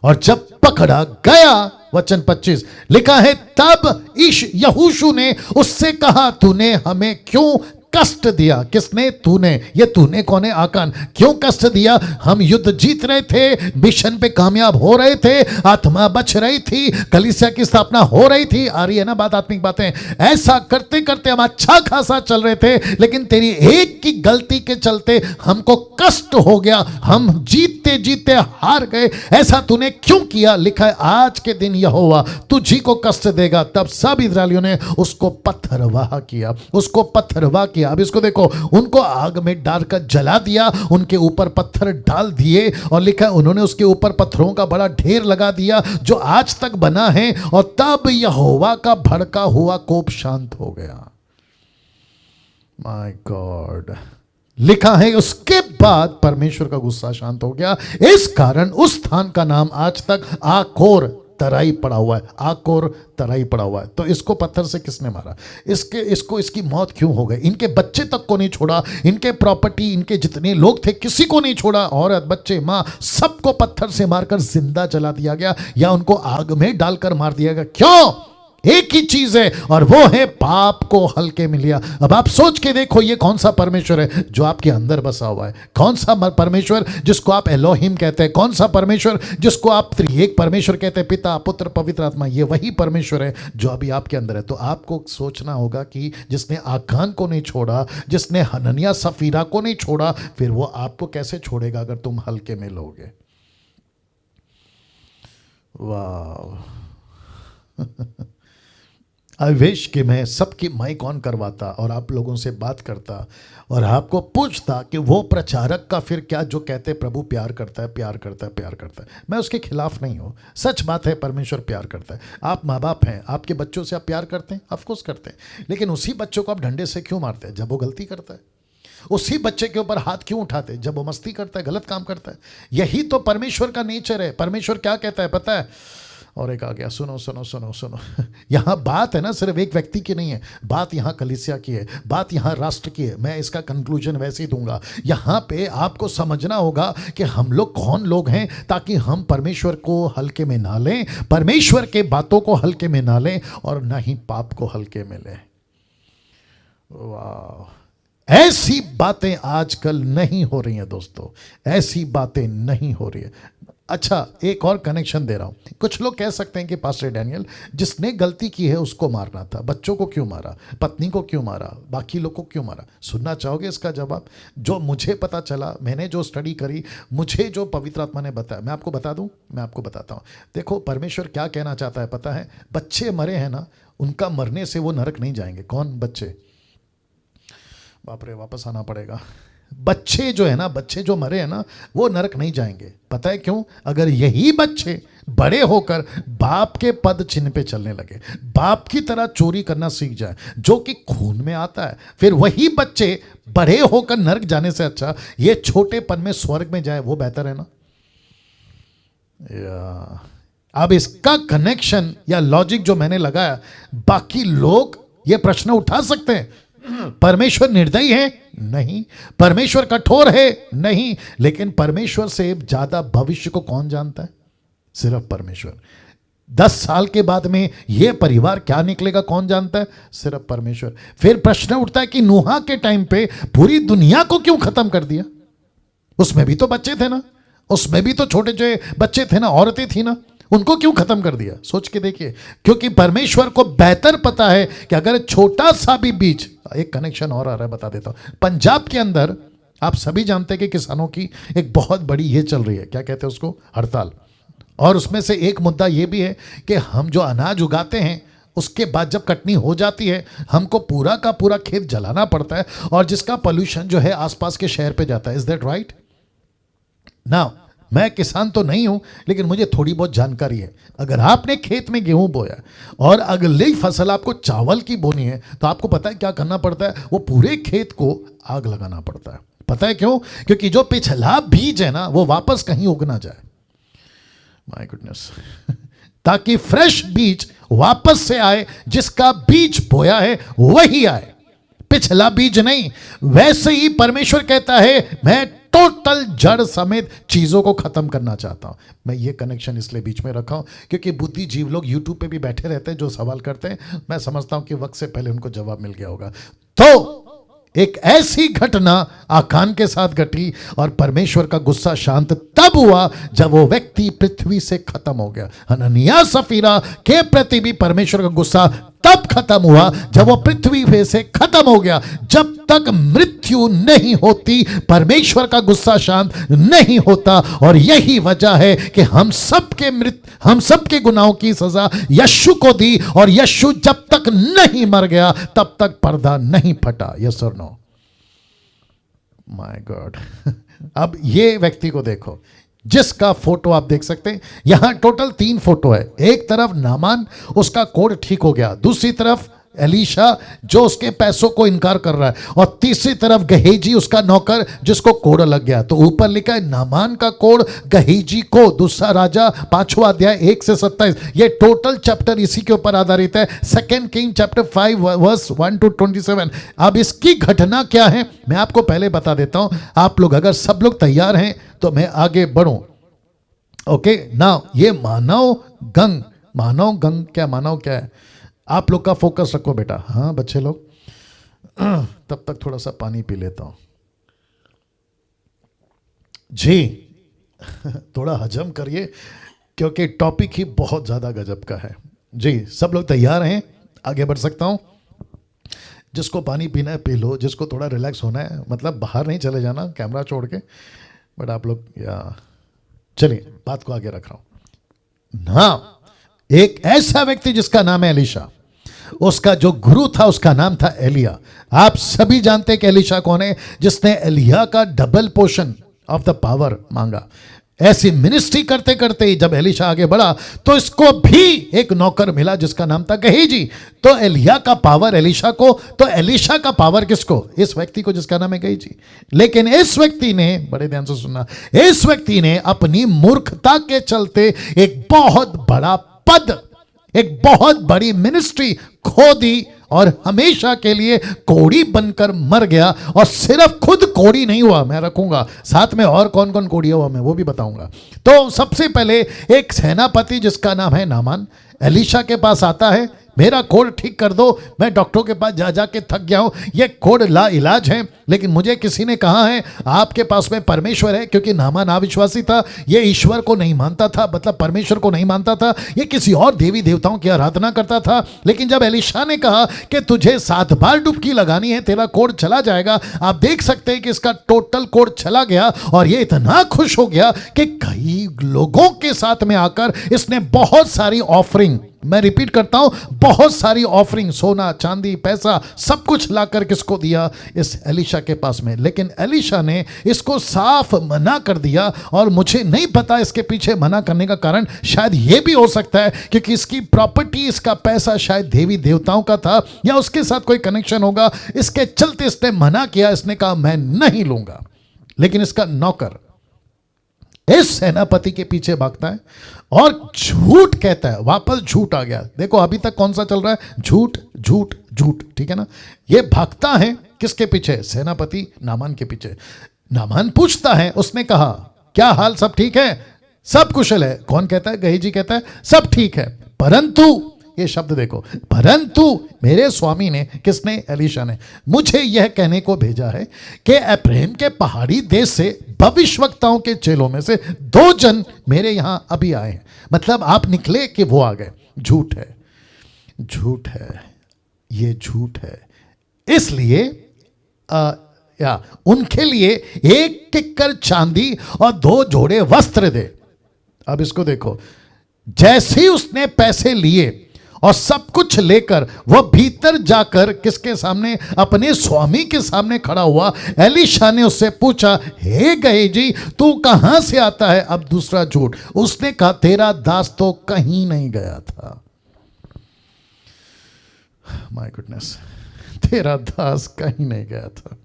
और जब पकड़ा गया, वचन 25 लिखा है, तब यहोशू ने उससे कहा, तूने हमें क्यों कष्ट दिया? किसने? तूने। ये तूने कौन है? आकान। क्यों कष्ट दिया? हम युद्ध जीत रहे थे, मिशन पे कामयाब हो रहे थे, आत्मा बच रही थी, कलीसिया की स्थापना हो रही थी। आ रही है ना बात, आत्मिक बातें? ऐसा करते करते हम अच्छा खासा चल रहे थे, लेकिन तेरी एक की गलती के चलते हमको कष्ट हो गया, हम जीतते जीतते हार गए। ऐसा तूने क्यों किया? लिखा है, आज के दिन यहोवा तुझी को कष्ट देगा। तब सब इस्राएलियों ने उसको पत्थरवाह किया, उसको पत्थरवाह किया। अब इसको देखो, उनको आग में डालकर जला दिया, उनके ऊपर पत्थर डाल दिए, और लिखा है उन्होंने उसके ऊपर पत्थरों का बड़ा ढेर लगा दिया जो आज तक बना है। और तब यहोवा का भड़का हुआ कोप शांत हो गया। माय गॉड, लिखा है उसके बाद परमेश्वर का गुस्सा शांत हो गया। इस कारण उस स्थान का नाम आज तक आकोर तराई पड़ा हुआ है। आकोर तराई पड़ा हुआ है। तो इसको पत्थर से किसने मारा? इसकी मौत क्यों हो गई? इनके बच्चे तक को नहीं छोड़ा, इनके प्रॉपर्टी, इनके जितने लोग थे किसी को नहीं छोड़ा, औरत, बच्चे, माँ, सबको पत्थर से मारकर जिंदा जला दिया गया, या उनको आग में डालकर मार दिया गया। क्यों? एक ही चीज है, और वो है पाप को हल्के में लिया। अब आप सोच के देखो, ये कौन सा परमेश्वर है जो आपके अंदर बसा हुआ है? कौन सा परमेश्वर जिसको आप एलोहिम कहते हैं? कौन सा परमेश्वर जिसको आप त्रिएक परमेश्वर कहते हैं, पिता, पुत्र, पवित्र आत्मा? ये वही परमेश्वर है जो अभी आपके अंदर है। तो आपको सोचना होगा कि जिसने आकान को नहीं छोड़ा, जिसने हनन्याह सफीरा को नहीं छोड़ा, फिर वो आपको कैसे छोड़ेगा अगर तुम हल्के में लोगे? वाह आई विश कि मैं सबकी माइक ऑन करवाता और आप लोगों से बात करता और आपको पूछता कि वो प्रचारक का फिर क्या जो कहते प्रभु प्यार करता है, प्यार करता है, प्यार करता है। मैं उसके खिलाफ नहीं हूँ, सच बात है, परमेश्वर प्यार करता है। आप माँ बाप हैं, आपके बच्चों से आप प्यार करते हैं, ऑफकोर्स करते हैं, लेकिन उसी बच्चों को आप डंडे से क्यों मारते हैं जब वो गलती करता है? उसी बच्चे के ऊपर हाथ क्यों उठाते जब वो मस्ती करता है, गलत काम करता है? यही तो परमेश्वर का नेचर है। परमेश्वर क्या कहता है पता है? और एक आ गया, सुनो सुनो सुनो सुनो यहाँ बात है ना सिर्फ एक व्यक्ति की नहीं है, बात यहाँ कलीसिया की है, बात यहाँ राष्ट्र की है। मैं इसका कंक्लूजन वैसे ही दूंगा। यहाँ पे आपको समझना होगा कि हम लोग कौन लोग हैं, ताकि हम परमेश्वर को हल्के में ना लें, परमेश्वर के बातों को हल्के में ना लें, और ना ही पाप को हल्के में लें। वाह, ऐसी बातें आजकल नहीं हो रही हैं दोस्तों, ऐसी बातें नहीं हो रही है। अच्छा, एक और कनेक्शन दे रहा हूं। कुछ लोग कह सकते हैं कि पास्टर डैनियल, जिसने गलती की है उसको मारना था, बच्चों को क्यों मारा, पत्नी को क्यों मारा, बाकी लोग को क्यों मारा? सुनना चाहोगे इसका जवाब? जो मुझे पता चला, मैंने जो स्टडी करी, मुझे जो पवित्र आत्मा ने बताया, मैं आपको बता दूं, मैं आपको बताता हूं। देखो परमेश्वर क्या कहना चाहता है पता है? बच्चे मरे हैं ना, उनका मरने से वो नरक नहीं जाएंगे। कौन बच्चे? बाप रे, वापस आना पड़ेगा। बच्चे जो है ना, बच्चे जो मरे हैं ना, वो नरक नहीं जाएंगे। पता है क्यों? अगर यही बच्चे बड़े होकर बाप के पद चिन्ह पे चलने लगे, बाप की तरह चोरी करना सीख जाए, जो कि खून में आता है, फिर वही बच्चे बड़े होकर नरक जाने से अच्छा ये छोटेपन में स्वर्ग में जाए, वो बेहतर है ना? अब इसका कनेक्शन या लॉजिक जो मैंने लगाया, बाकी लोग ये प्रश्न उठा सकते हैं, परमेश्वर निर्दयी है? नहीं। परमेश्वर कठोर है? नहीं। लेकिन परमेश्वर से ज्यादा भविष्य को कौन जानता है? सिर्फ परमेश्वर। 10 साल के बाद में यह परिवार क्या निकलेगा कौन जानता है? सिर्फ परमेश्वर। फिर प्रश्न उठता है कि नूहा के टाइम पे पूरी दुनिया को क्यों खत्म कर दिया? उसमें भी तो बच्चे थे ना, उसमें भी तो छोटे जो बच्चे थे ना, औरतें थी ना, उनको क्यों खत्म कर दिया? सोच के देखिए। क्योंकि परमेश्वर को बेहतर पता है कि अगर छोटा सा भी बीज, एक कनेक्शन और आ रहा है, बता देता हूं। पंजाब के अंदर आप सभी जानते हैं कि किसानों की एक बहुत बड़ी ये चल रही है, क्या कहते हैं उसको, हड़ताल। और उसमें से एक मुद्दा ये भी है कि हम जो अनाज उगाते हैं उसके बाद जब कटनी हो जाती है, हमको पूरा का पूरा खेत जलाना पड़ता है, और जिसका पोल्यूशन जो है आसपास के शहर पे जाता है। Is that right? नाउ मैं किसान तो नहीं हूं, लेकिन मुझे थोड़ी बहुत जानकारी है। अगर आपने खेत में गेहूं बोया और अगली फसल आपको चावल की बोनी है, तो आपको पता है क्या करना पड़ता है? वो पूरे खेत को आग लगाना पड़ता है। पता है क्यों? क्योंकि जो पिछला बीज है ना, वो वापस कहीं उग ना जाए। माय गुडनेस ताकि फ्रेश बीज वापस से आए, जिसका बीज बोया है वही आए, पिछला बीज नहीं। वैसे ही परमेश्वर कहता है, मैं टोटल जड़ समेत चीजों को खत्म करना चाहता हूं। मैं ये कनेक्शन इसलिए बीच में रखा हूं क्योंकि बुद्धिजीव लोग यूट्यूब पे भी बैठे रहते हैं, जो सवाल करते हैं, मैं समझता हूं कि वक्त से पहले उनको जवाब मिल गया होगा। तो एक ऐसी घटना आकान के साथ घटी और परमेश्वर का गुस्सा शांत तब हुआ जब वो व्यक्ति पृथ्वी से खत्म हो गया। हनन्याह सफीरा के प्रति भी परमेश्वर का गुस्सा तब खत्म हुआ जब वो पृथ्वी से खत्म हो गया। जब तक मृत्यु नहीं होती, परमेश्वर का गुस्सा शांत नहीं होता। और यही वजह है कि हम सबके गुनाहों की सजा यीशु को दी, और यीशु जब तक नहीं मर गया तब तक पर्दा नहीं फटा। यस और नो? My God. अब ये व्यक्ति को देखो, जिसका फोटो आप देख सकते हैं। यहां टोटल 3 फोटो है। एक तरफ नामान, उसका कोढ़ ठीक हो गया। दूसरी तरफ एलीशा, जो उसके पैसों को इनकार कर रहा है। और तीसरी तरफ गहेजी, उसका नौकर, जिसको कोढ़ लग गया। तो ऊपर लिखा है नामान का कोढ़ गहेजी को। दूसरा राजा 5वां अध्याय 1 से 27। ये टोटल चैप्टर इसी के ऊपर आधारित है। 2 किंग चैप्टर 5 वर्स 1 to 27। अब इसकी घटना क्या है मैं आपको पहले बता देता हूं। आप लोग अगर सब लोग तैयार हैं तो मैं आगे बढ़ूं। ओके नाउ, ये मानव गंग क्या है? आप लोग का फोकस रखो बेटा। हाँ बच्चे लोग, तब तक थोड़ा सा पानी पी लेता हूं जी। थोड़ा हजम करिए क्योंकि टॉपिक ही बहुत ज्यादा गजब का है जी। सब लोग तैयार हैं? आगे बढ़ सकता हूं? जिसको पानी पीना है पी लो, जिसको थोड़ा रिलैक्स होना है, मतलब बाहर नहीं चले जाना कैमरा छोड़ के, बट आप लोग चलिए बात को आगे रख रहा हूं ना। एक ऐसा व्यक्ति जिसका नाम है एलीशा, उसका जो गुरु था उसका नाम था एलिया। आप सभी जानते हैं कि एलीशा कौन है? जिसने एलिया का double portion of the power मांगा। ऐसी मिनिस्ट्री करते करते ही जब एलीशा आगे बढ़ा तो इसको भी एक नौकर मिला जिसका नाम था गहेजी। तो एलिया का पावर एलीशा को, तो एलीशा का पावर किसको? इस व्यक्ति को जिसका नाम है गहेजी। लेकिन इस व्यक्ति ने, बड़े ध्यान से सुनना, इस व्यक्ति ने अपनी मूर्खता के चलते एक बहुत बड़ा पद, एक बहुत बड़ी मिनिस्ट्री खो दी और हमेशा के लिए कोड़ी बनकर मर गया। और सिर्फ खुद कोड़ी नहीं हुआ, मैं रखूंगा साथ में और कौन कौन कोड़ी हुआ मैं वो भी बताऊंगा। तो सबसे पहले एक सेनापति जिसका नाम है नामान एलीशा के पास आता है, मेरा कोढ़ ठीक कर दो, मैं डॉक्टरों के पास जा जाके थक गया हूं, ये कोढ़ ला इलाज है, लेकिन मुझे किसी ने कहा है आपके पास में परमेश्वर है। क्योंकि नामान अविश्वासी था, ये ईश्वर को नहीं मानता था, मतलब परमेश्वर को नहीं मानता था, ये किसी और देवी देवताओं की आराधना करता था। लेकिन जब एलीशा ने कहा कि तुझे 7 बार डुबकी लगानी है, तेरा कोढ़ चला जाएगा, आप देख सकते हैं कि इसका टोटल कोढ़ चला गया। और ये इतना खुश हो गया कि कई लोगों के साथ में आकर इसने बहुत सारी ऑफरिंग, मैं रिपीट करता हूं, बहुत सारी ऑफरिंग, सोना चांदी पैसा सब कुछ लाकर किसको दिया? इस एलीशा के पास में। लेकिन एलीशा ने इसको साफ मना कर दिया। और मुझे नहीं पता इसके पीछे मना करने का कारण, शायद यह भी हो सकता है क्योंकि इसकी प्रॉपर्टी, इसका पैसा शायद देवी देवताओं का था या उसके साथ कोई कनेक्शन होगा, इसके चलते इसने मना किया। इसने कहा मैं नहीं लूंगा। लेकिन इसका नौकर इस सेनापति के पीछे भागता है और झूठ कहता है, वापस झूठ आ गया। देखो अभी तक कौन सा चल रहा है? झूठ झूठ झूठ, ठीक है ना। ये भागता है किसके पीछे? सेनापति नामान के पीछे। नामान पूछता है, उसने कहा क्या हाल, सब ठीक है? सब कुशल है। कौन कहता है? गहेजी कहता है सब ठीक है, परंतु, ये शब्द देखो, परंतु मेरे स्वामी ने, किसने? एलीशा ने, मुझे यह कहने को भेजा है कि एफ्रेम के पहाड़ी देश से भविष्यवक्ताओं के चेलों में से 2 जन मेरे यहां अभी आए हैं। मतलब आप निकले कि वो आ गए। झूठ है, झूठ है, ये झूठ है। इसलिए या उनके लिए 1 किक्कर चांदी और 2 जोड़े वस्त्र दे। अब इसको देखो, जैसे ही उसने पैसे लिए और सब कुछ लेकर वह भीतर जाकर किसके सामने? अपने स्वामी के सामने खड़ा हुआ। एलीशा ने उससे पूछा, हे गेहजी, तू कहां से आता है? अब दूसरा झूठ, उसने कहा, तेरा दास तो कहीं नहीं गया था। माय गुडनेस, तेरा दास कहीं नहीं गया था।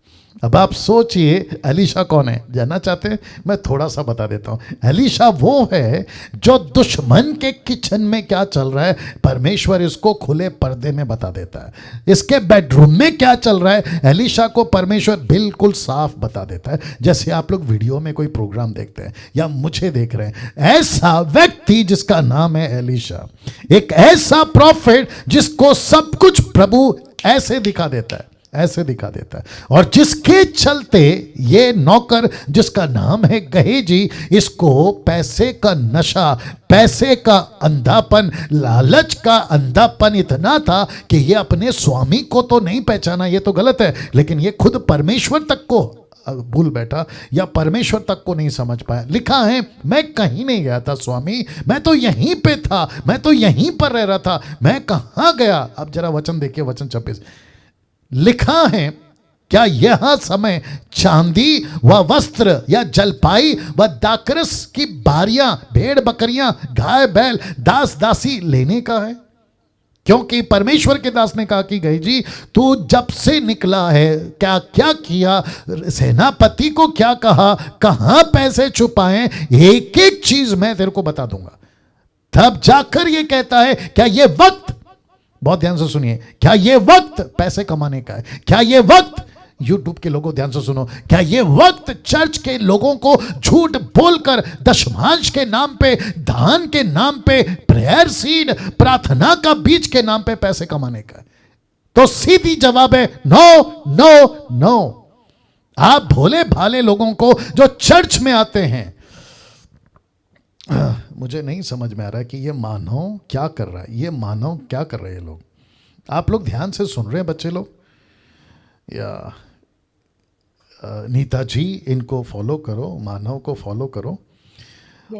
अब आप सोचिए एलीशा कौन है? जानना चाहते हैं? मैं थोड़ा सा बता देता हूं। एलीशा वो है जो दुश्मन के किचन में क्या चल रहा है परमेश्वर इसको खुले पर्दे में बता देता है। इसके बेडरूम में क्या चल रहा है एलीशा को परमेश्वर बिल्कुल साफ बता देता है। जैसे आप लोग वीडियो में कोई प्रोग्राम देखते हैं या मुझे देख रहे हैं, ऐसा व्यक्ति जिसका नाम है एलीशा, एक ऐसा प्रॉफिट जिसको सब कुछ प्रभु ऐसे दिखा देता है, ऐसे दिखा देता है, और जिसके चलते ये नौकर जिसका नाम है गेहजी, इसको पैसे का नशा, पैसे का अंधापन, लालच का अंधापन इतना था कि ये अपने स्वामी को तो नहीं पहचाना, ये तो गलत है, लेकिन ये खुद परमेश्वर तक को भूल बैठा या परमेश्वर तक को नहीं समझ पाया। लिखा है, मैं कहीं नहीं गया था स्वामी, मैं तो यहीं पे था, मैं तो यहीं पर रह रहा था, मैं कहां गया? अब जरा वचन देखिए, वचन 26 लिखा है, क्या यह समय चांदी व वस्त्र या जलपाई व दाकरस की बारियां, भेड़ बकरियां, गाय बैल, दास दासी लेने का है? क्योंकि परमेश्वर के दास ने कहा कि गेहजी, तू जब से निकला है क्या क्या किया, सेनापति को क्या कहा, कहां पैसे छुपाए, एक एक चीज मैं तेरे को बता दूंगा। तब जाकर ये कहता है, क्या ये वक्त, बहुत ध्यान से सुनिए, क्या ये वक्त पैसे कमाने का है? क्या ये वक्त, यूट्यूब के लोगों ध्यान से सुनो, क्या ये वक्त चर्च के लोगों को झूठ बोलकर दशमांश के नाम पे, दान के नाम पे, प्रेयर सीड, प्रार्थना का बीज के नाम पे पैसे कमाने का है? तो सीधी जवाब है नो नो नो। आप भोले भाले लोगों को जो चर्च में आते हैं, मुझे नहीं समझ में आ रहा है कि ये मानव क्या कर रहा है, ये मानव क्या कर रहे हैं लोग। आप लोग ध्यान से सुन रहे हैं बच्चे लोग? या नीता जी, इनको फॉलो करो, मानव को फॉलो करो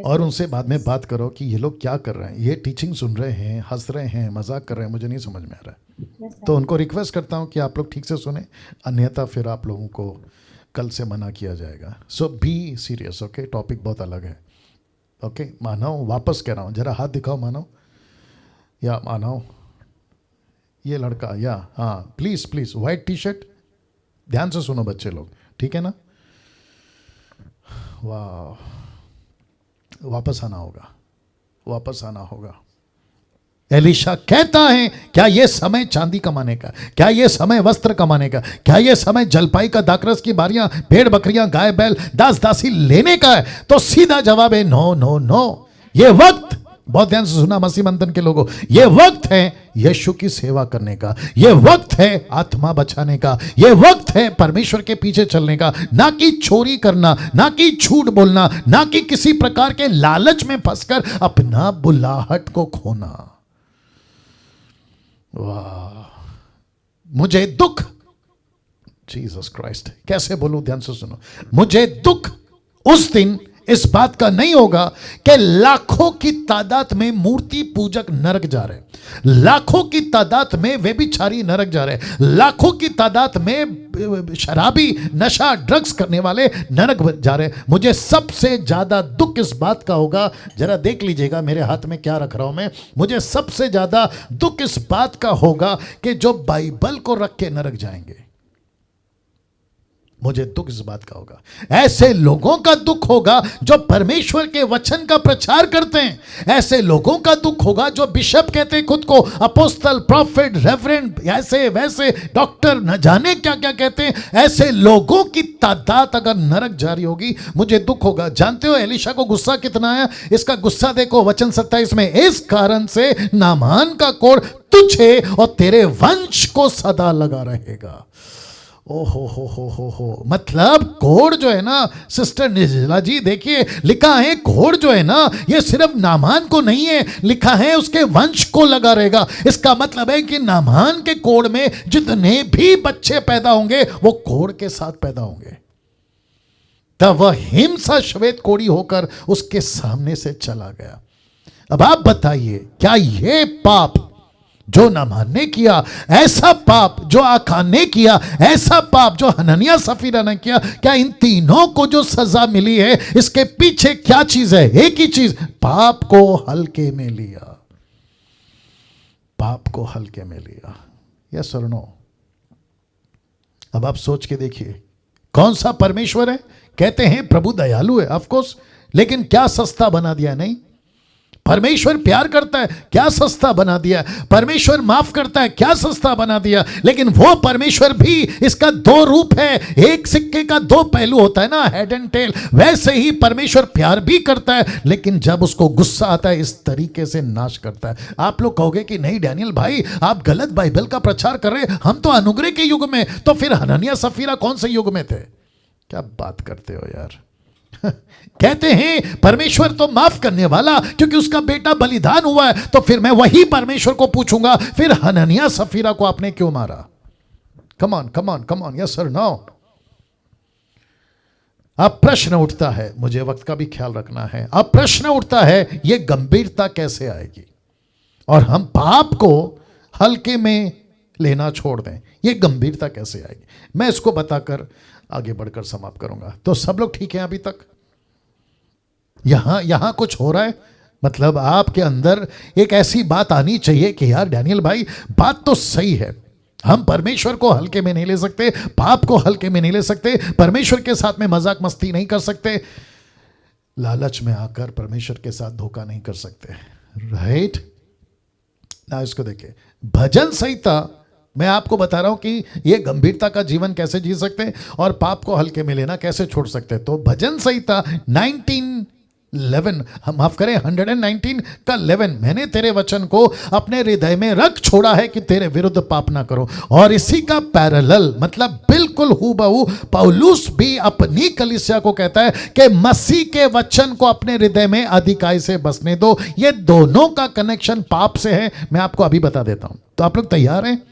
और उनसे बाद में बात करो कि ये लोग क्या कर रहे हैं। ये टीचिंग सुन रहे हैं, हंस रहे हैं, मजाक कर रहे हैं, मुझे नहीं समझ में आ रहा है। तो उनको रिक्वेस्ट करता हूँ कि आप लोग ठीक से सुने, अन्यथा फिर आप लोगों को कल से मना किया जाएगा। सो बी सीरियस, ओके? टॉपिक बहुत अलग है, ओके? मानव, वापस कह रहा हूँ, जरा हाथ दिखाओ मानव, या मानव, ये लड़का, या हाँ please please, white T shirt, ध्यान से सुनो बच्चे लोग, ठीक है ना? वाह, वापस आना होगा, वापस आना होगा। एलीशा कहता है, क्या ये समय चांदी कमाने का, क्या ये समय वस्त्र कमाने का, क्या ये समय जलपाई का, दाकरस की बारियां, भेड़ बकरियां, गाय बैल, दास दासी लेने का है? तो सीधा जवाब है नो नो नो। ये वक्त, बहुत ध्यान से सुना मसीह मंथन के लोगों, ये वक्त है यीशु की सेवा करने का, ये वक्त है आत्मा बचाने का, ये वक्त है परमेश्वर के पीछे चलने का, ना कि चोरी करना, ना कि झूठ बोलना, ना कि किसी प्रकार के लालच में फंसकर अपना बुलाहट को खोना। वाह, मुझे दुख, जीसस क्राइस्ट, कैसे बोलूं, ध्यान से सुनो, मुझे दुख उस दिन इस बात का नहीं होगा कि लाखों की तादाद में मूर्ति पूजक नरक जा रहे हैं, लाखों की तादाद में व्यभिचारी नरक जा रहे हैं, लाखों की तादाद में शराबी, नशा, ड्रग्स करने वाले नरक जा रहे हैं। मुझे सबसे ज्यादा दुख इस बात का होगा, जरा देख लीजिएगा मेरे हाथ में क्या रख रहा हूं मैं, मुझे सबसे ज्यादा दुख इस बात का होगा कि जो बाइबल को रख के नरक जाएंगे। मुझे दुख इस बात का होगा, ऐसे लोगों का दुख होगा जो परमेश्वर के वचन का प्रचार करते हैं, ऐसे लोगों का दुख होगा जो बिशप कहते हैं खुद को, अपोस्टल, प्रॉफिट, रेवरेंड, ऐसे वैसे, डॉक्टर, न जाने क्या क्या कहते हैं, ऐसे लोगों की तादाद अगर नरक जारी होगी, मुझे दुख होगा। जानते हो एलीशा को गुस्सा कितना आया? इसका गुस्सा देखो वचन 27 में, इस कारण से नामान का कोढ़ तुझे और तेरे वंश को सदा लगा रहेगा। ओ हो, मतलब कोढ़ जो है ना, सिस्टर निर्जला जी देखिए, लिखा है कोढ़ जो है ना, ये सिर्फ नामान को नहीं है, लिखा है उसके वंश को लगा रहेगा। इसका मतलब है कि नामान के कोढ़ में जितने भी बच्चे पैदा होंगे वो कोढ़ के साथ पैदा होंगे। तब वह हिंसा श्वेत कोढ़ी होकर उसके सामने से चला गया। अब आप बताइए, क्या ये पाप जो नामान ने किया, ऐसा पाप जो आकान ने किया, ऐसा पाप जो हनन्याह सफीरा ने किया, क्या इन तीनों को जो सजा मिली है इसके पीछे क्या चीज है? एक ही चीज, पाप को हल्के में लिया, पाप को हल्के में लिया। यस और नो? अब आप सोच के देखिए, कौन सा परमेश्वर है? कहते हैं प्रभु दयालु है, ऑफ कोर्स, लेकिन क्या सस्ता बना दिया? नहीं, परमेश्वर प्यार करता है, क्या सस्ता बना दिया? परमेश्वर माफ करता है, क्या सस्ता बना दिया? लेकिन वो परमेश्वर भी, इसका दो रूप है, एक सिक्के का दो पहलू होता है ना, हेड एंड टेल। वैसे ही परमेश्वर प्यार भी करता है, लेकिन जब उसको गुस्सा आता है इस तरीके से नाश करता है। आप लोग कहोगे कि नहीं डैनियल भाई, आप गलत बाइबल का प्रचार कर रहे हैं, हम तो अनुग्रह के युग में, तो फिर हनन्याह सफीरा कौन से युग में थे? क्या बात करते हो यार। कहते हैं परमेश्वर तो माफ करने वाला, क्योंकि उसका बेटा बलिदान हुआ है। तो फिर मैं वही परमेश्वर को पूछूंगा, फिर हनन्याह सफीरा को आपने क्यों मारा? Come on come on come on, yes sir no? अब प्रश्न उठता है, मुझे वक्त का भी ख्याल रखना है, अब प्रश्न उठता है यह गंभीरता कैसे आएगी और हम पाप को हल्के में लेना छोड़ दें? यह गंभीरता कैसे आएगी? मैं इसको बताकर आगे बढ़कर समाप्त करूंगा। तो सब लोग ठीक हैं अभी तक? यहां कुछ हो रहा है? मतलब आपके अंदर एक ऐसी बात आनी चाहिए कि यार डैनियल भाई, बात तो सही है, हम परमेश्वर को हल्के में नहीं ले सकते, पाप को हल्के में नहीं ले सकते, परमेश्वर के साथ में मजाक मस्ती नहीं कर सकते, लालच में आकर परमेश्वर के साथ धोखा नहीं कर सकते। राइट ना? इसको देखिए, भजन संहिता मैं आपको बता रहा हूं कि ये गंभीरता का जीवन कैसे जी सकते हैं और पाप को हल्के में लेना कैसे छोड़ सकते हैं। तो भजन संहिता 19:11, हम माफ करें 119 का 11, मैंने तेरे वचन को अपने हृदय में रख छोड़ा है कि तेरे विरुद्ध पाप ना करो। और इसी का पैरेलल, मतलब बिल्कुल हूबहू, पौलुस भी अपनी कलीसिया को कहता है कि मसीह के वचन को अपने हृदय में अधिकाई से बसने दो। ये दोनों का कनेक्शन पाप से है, मैं आपको अभी बता देता हूं। तो आप लोग तैयार हैं?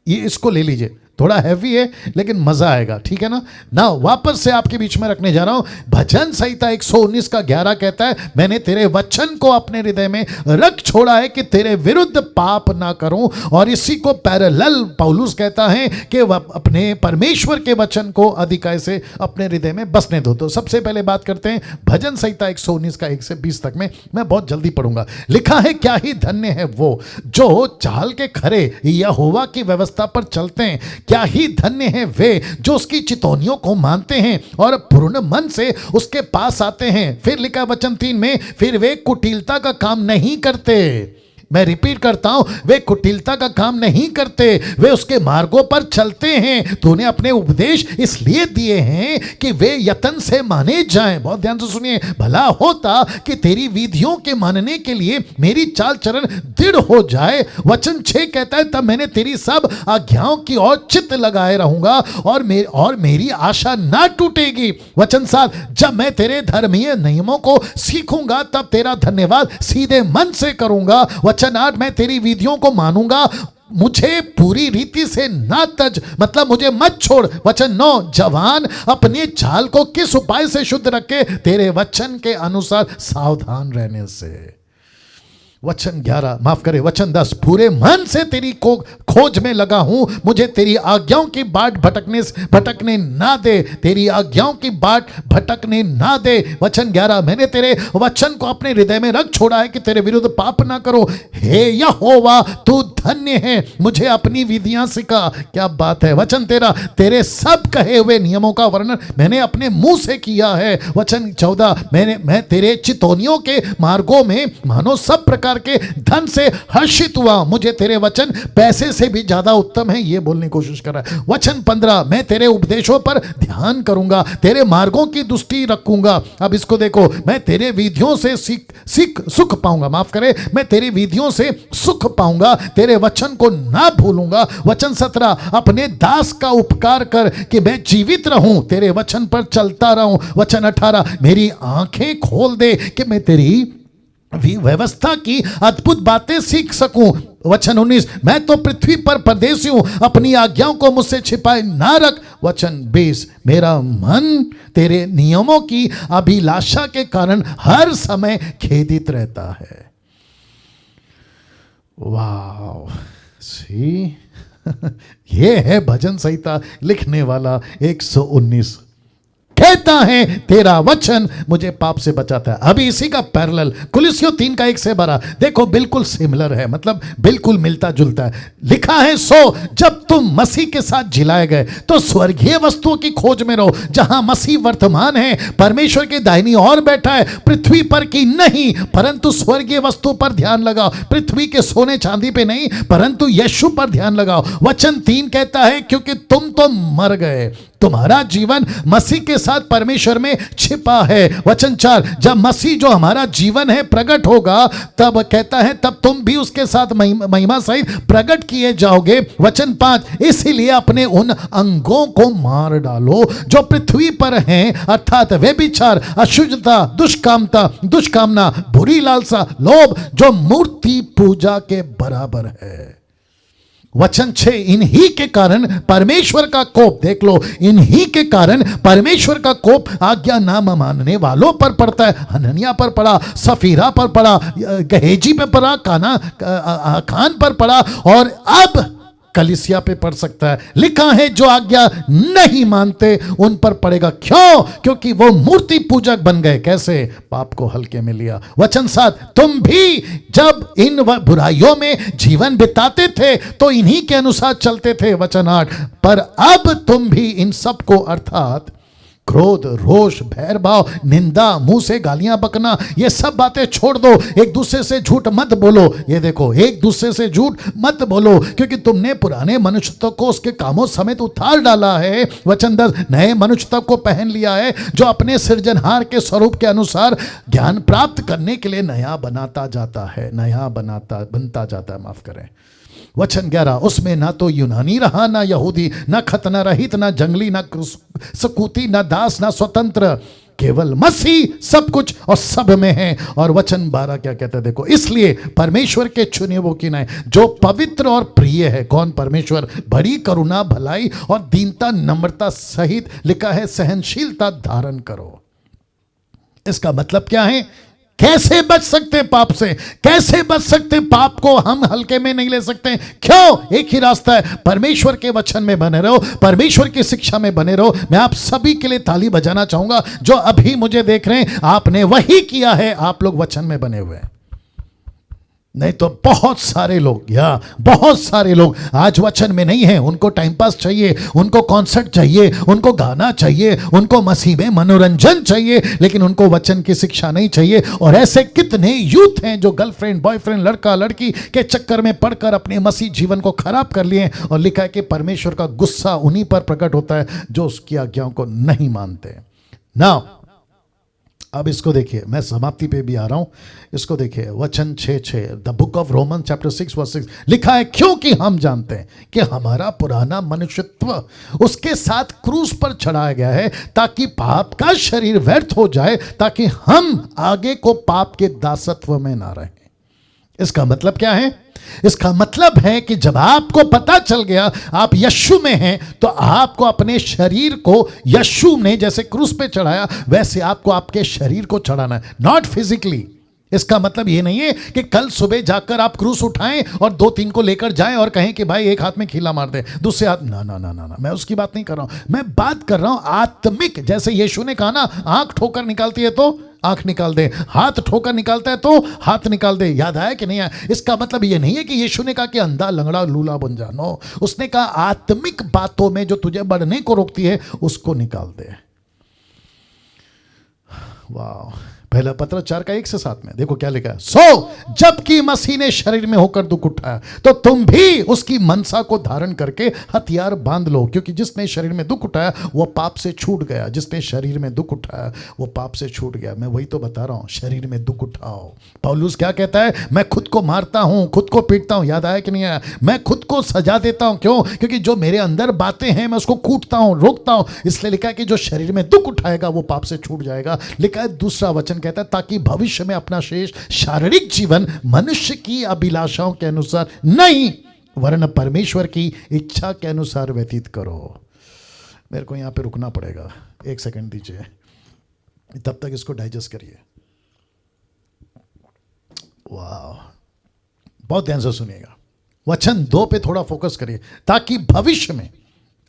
ये इसको ले लीजिए, थोड़ा हैवी है लेकिन मजा आएगा, ठीक है ना? ना वापस से आपके बीच में रखने जा रहा हूं। भजन संहिता 119 का 11 कहता है, मैंने तेरे वचन को अपने हृदय में रख छोड़ा है कि तेरे विरुद्ध पाप ना करूं। और इसी को पैरेलल पौलुस कहता है कि वह अपने परमेश्वर के वचन को अधिकाई से अपने हृदय में बसने दो। तो सबसे पहले बात करते हैं भजन संहिता 119 का 1 से 20 तक में, मैं बहुत जल्दी पढ़ूंगा। लिखा है, क्या ही धन्य है वो जो चाल के खरे यहोवा की व्यवस्था पर चलते हैं, क्या ही धन्य है वे जो उसकी चितौनियों को मानते हैं और पूर्ण मन से उसके पास आते हैं। फिर लिखा वचन 3 में, फिर वे कुटिलता का काम नहीं करते। मैं रिपीट करता हूं, वे कुटिलता का काम नहीं करते, वे उसके मार्गों पर चलते हैं। तूने अपने उपदेश इसलिए दिए हैं कि वे यत्न से माने जाएं। बहुत ध्यान से सुनिए, भला होता कि तेरी विधियों के मानने के लिए मेरी चाल चलन दृढ़ हो जाए। वचन 6 कहता है, तब मैंने तेरी सब आज्ञाओं की ओर चित्त लगाए रहूंगा और मेरी आशा ना टूटेगी। वचन 7, जब मैं तेरे धर्मीय नियमों को सीखूंगा तब तेरा धन्यवाद सीधे मन से करूंगा। वचन 8, मैं तेरी विधियों को मानूंगा, मुझे पूरी रीति से ना तज, मतलब मुझे मत छोड़। वचन 9, जवान अपने चाल को किस उपाय से शुद्ध रखे, तेरे वचन के अनुसार सावधान रहने से। वचन 11, माफ करे वचन 10, पूरे मन से तेरी को खोज में लगा हूं, मुझे तेरी आज्ञाओं की बाट भटकने ना दे, तेरी आज्ञाओं की बाट भटकने ना दे। वचन 11, मैंने तेरे वचन को अपने हृदय में रख छोड़ा है कि तेरे विरुद्ध पाप ना करो। हे यहोवा, तू धन्य है, मुझे अपनी विधियां सिखा। क्या बात है। वचन 13, तेरे सब कहे हुए नियमों का वर्णन मैंने अपने मुंह से किया है। वचन 14, मैं तेरे चितौनियों के मार्गों में मानो सब प्रकार के धन से हर्षित हुआ, मुझे तेरे वचन पैसे से भी ज्यादा उत्तम है, ये बोलने की कोशिश कर रहा है। वचन 15, मैं तेरे उपदेशों पर ध्यान करूंगा, तेरे मार्गों की दृष्टि रखूंगा। अब इसको देखो, मैं तेरे विधियों से सुख पाऊंगा, माफ करे, मैं तेरी विधियों से सुख पाऊंगा, तेरे वचन को ना भूलूंगा। वचन 17, अपने दास का उपकार कर कि मैं जीवित रहूं, तेरे वचन पर चलता रहूं। वचन 18, मेरी आंखें खोल दे कि मैं तेरी व्यवस्था की अद्भुत बातें सीख सकूं। वचन 19, मैं तो पृथ्वी पर परदेसी हूं, अपनी आज्ञाओं को मुझसे छिपाए ना रख। वचन 20, मेरा मन तेरे नियमों की अभिलाषा के कारण हर समय खेदित रहता है। वाह, सी ये है भजन संहिता लिखने वाला 119। कहता है तेरा वचन मुझे पाप से बचाता है। अभी इसी का पैरेलल कुलिस्सियों 3:1 से 12 देखो, बिल्कुल सिमिलर है, मतलब बिल्कुल मिलता जुलता है। लिखा है सो जब तुम मसीह के साथ जिलाए गए तो स्वर्गीय वस्तुओं की खोज में रहो, जहां मसीह वर्तमान है, परमेश्वर के दाहिनी ओर बैठा है, पृथ्वी पर की नहीं परंतु स्वर्गीय वस्तु पर ध्यान लगाओ। पृथ्वी के सोने चांदी पे नहीं परंतु यीशु पर ध्यान लगाओ। वचन 3 कहता है क्योंकि तुम तो मर गए, तुम्हारा जीवन मसीह के साथ परमेश्वर में छिपा है। वचन 4 जब मसीह जो हमारा जीवन है प्रकट होगा, तब कहता है तब तुम भी उसके साथ महिमा सहित प्रकट किए जाओगे। वचन 5 इसीलिए अपने उन अंगों को मार डालो जो पृथ्वी पर हैं, अर्थात व्यभिचार, अशुद्धता, दुष्कामना, बुरी लालसा, लोभ, जो मूर्ति पूजा के बराबर है। वचन 6 इन्हीं के कारण परमेश्वर का कोप, देख लो, इन्हीं के कारण परमेश्वर का कोप आज्ञा ना मानने वालों पर पड़ता है। हनन्याह पर पड़ा, सफीरा पर पड़ा, गहेजी पे पड़ा, खान पर पड़ा और अब कलीसिया पे पड़ सकता है। लिखा है जो आज्ञा नहीं मानते उन पर पड़ेगा। क्यों? क्योंकि वो मूर्ति पूजक बन गए। कैसे? पाप को हल्के में लिया। वचन 7 तुम भी जब इन बुराइयों में जीवन बिताते थे तो इन्हीं के अनुसार चलते थे। वचन 8 पर अब तुम भी इन सब को, अर्थात क्रोध, रोष, भैरभाव, निंदा, मुंह से गालियां बकना, ये सब बातें छोड़ दो। एक दूसरे से झूठ मत बोलो। ये देखो, एक दूसरे से झूठ मत बोलो क्योंकि तुमने पुराने मनुष्यत्व को उसके कामों समेत उतार डाला है। वचन 10 नए मनुष्यत्व को पहन लिया है जो अपने सृजनहार के स्वरूप के अनुसार ज्ञान प्राप्त करने के लिए नया बनता जाता है, बनता जाता है, माफ करें। वचन 11 उसमें ना तो यूनानी रहा, ना यहूदी, ना खतना रहित, ना जंगली, ना सकूती, ना दास, ना स्वतंत्र, केवल मसीह सब कुछ और सब में है। और वचन 12 क्या कहता है देखो, इसलिए परमेश्वर के चुने वो किनाए जो पवित्र और प्रिय है। कौन? परमेश्वर। बड़ी करुणा, भलाई और दीनता, नम्रता सहित, लिखा है, सहनशीलता धारण करो। इसका मतलब क्या है? कैसे बच सकते पाप से? कैसे बच सकते? पाप को हम हल्के में नहीं ले सकते। क्यों? एक ही रास्ता है, परमेश्वर के वचन में बने रहो, परमेश्वर की शिक्षा में बने रहो। मैं आप सभी के लिए ताली बजाना चाहूंगा जो अभी मुझे देख रहे हैं, आपने वही किया है, आप लोग वचन में बने हुए हैं। नहीं तो बहुत सारे लोग आज वचन में नहीं हैं। उनको टाइम पास चाहिए, उनको कॉन्सर्ट चाहिए, उनको गाना चाहिए, उनको मसीह में मनोरंजन चाहिए, लेकिन उनको वचन की शिक्षा नहीं चाहिए। और ऐसे कितने यूथ हैं जो गर्लफ्रेंड, बॉयफ्रेंड, लड़का लड़की के चक्कर में पड़कर अपने मसीह जीवन को खराब कर लिए। और लिखा है कि परमेश्वर का गुस्सा उन्हीं पर प्रकट होता है जो उसकी आज्ञाओं को नहीं मानते। नाउ अब इसको देखिए, मैं समाप्ति पे भी आ रहा हूं। इसको देखिए, वचन 6:6 the book of Roman chapter 6:6 लिखा है क्योंकि हम जानते हैं कि हमारा पुराना मनुष्यत्व उसके साथ क्रूस पर चढ़ाया गया है ताकि पाप का शरीर व्यर्थ हो जाए, ताकि हम आगे को पाप के दासत्व में ना रहें। इसका मतलब क्या है? इसका मतलब है कि जब आपको पता चल गया आप यीशु में हैं, तो आपको अपने शरीर को यीशु ने जैसे क्रूस पे चढ़ाया वैसे आपको आपके शरीर को चढ़ाना है, नॉट फिजिकली। इसका मतलब ये नहीं है कि कल सुबह जाकर आप क्रूस उठाएं और 2-3 को लेकर जाएं और कहें कि भाई एक हाथ में खीला मार दे, दूसरे हाथ ना ना ना ना ना, मैं उसकी बात नहीं कर रहा हूं। मैं बात कर रहा हूं आत्मिक। जैसे यीशु ने कहा ना, आंख ठोकर निकालती है तो आंख निकाल दे, हाथ ठोकर निकालता है तो हाथ निकाल दे। याद आया कि नहीं आया? इसका मतलब ये नहीं है कि यीशु ने कहा कि अंधा, लंगड़ा, लूला बन जा। नो, उसने कहा आत्मिक बातों में जो तुझे बढ़ने को रोकती है उसको निकाल दे। वाह। पहला पत्र 4:1-7 में देखो क्या लिखा है। सो जबकि मसीह ने शरीर में होकर दुख उठाया तो तुम भी उसकी मनसा को धारण करके हथियार बांध लो, क्योंकि जिसने शरीर में दुख उठाया वो पाप से छूट गया। जिसने शरीर में दुख उठाया वो पाप से छूट गया। मैं वही तो बता रहा हूं, शरीर में दुख उठाओ। पौलुस क्या कहता है? मैं खुद को मारता हूं, खुद को पीटता हूं। याद आया कि नहीं आया? मैं खुद को सजा देता हूं। क्यों? क्योंकि जो मेरे अंदर बातें हैं मैं उसको कूटता हूं, रोकता हूं। इसलिए लिखा है कि जो शरीर में दुख उठाएगा वो पाप से छूट जाएगा। लिखा है दूसरा वचन कहता है ताकि भविष्य में अपना शेष शारीरिक जीवन मनुष्य की अभिलाषाओं के अनुसार नहीं वरन परमेश्वर की इच्छा के अनुसार व्यतीत करो। मेरे को यहां पे रुकना पड़ेगा, 1 सेकंड दीजिए, तब तक इसको डाइजेस्ट करिए। वाह, बहुत ध्यान से सुनिएगा। वचन 2 पे थोड़ा फोकस करिए, ताकि भविष्य में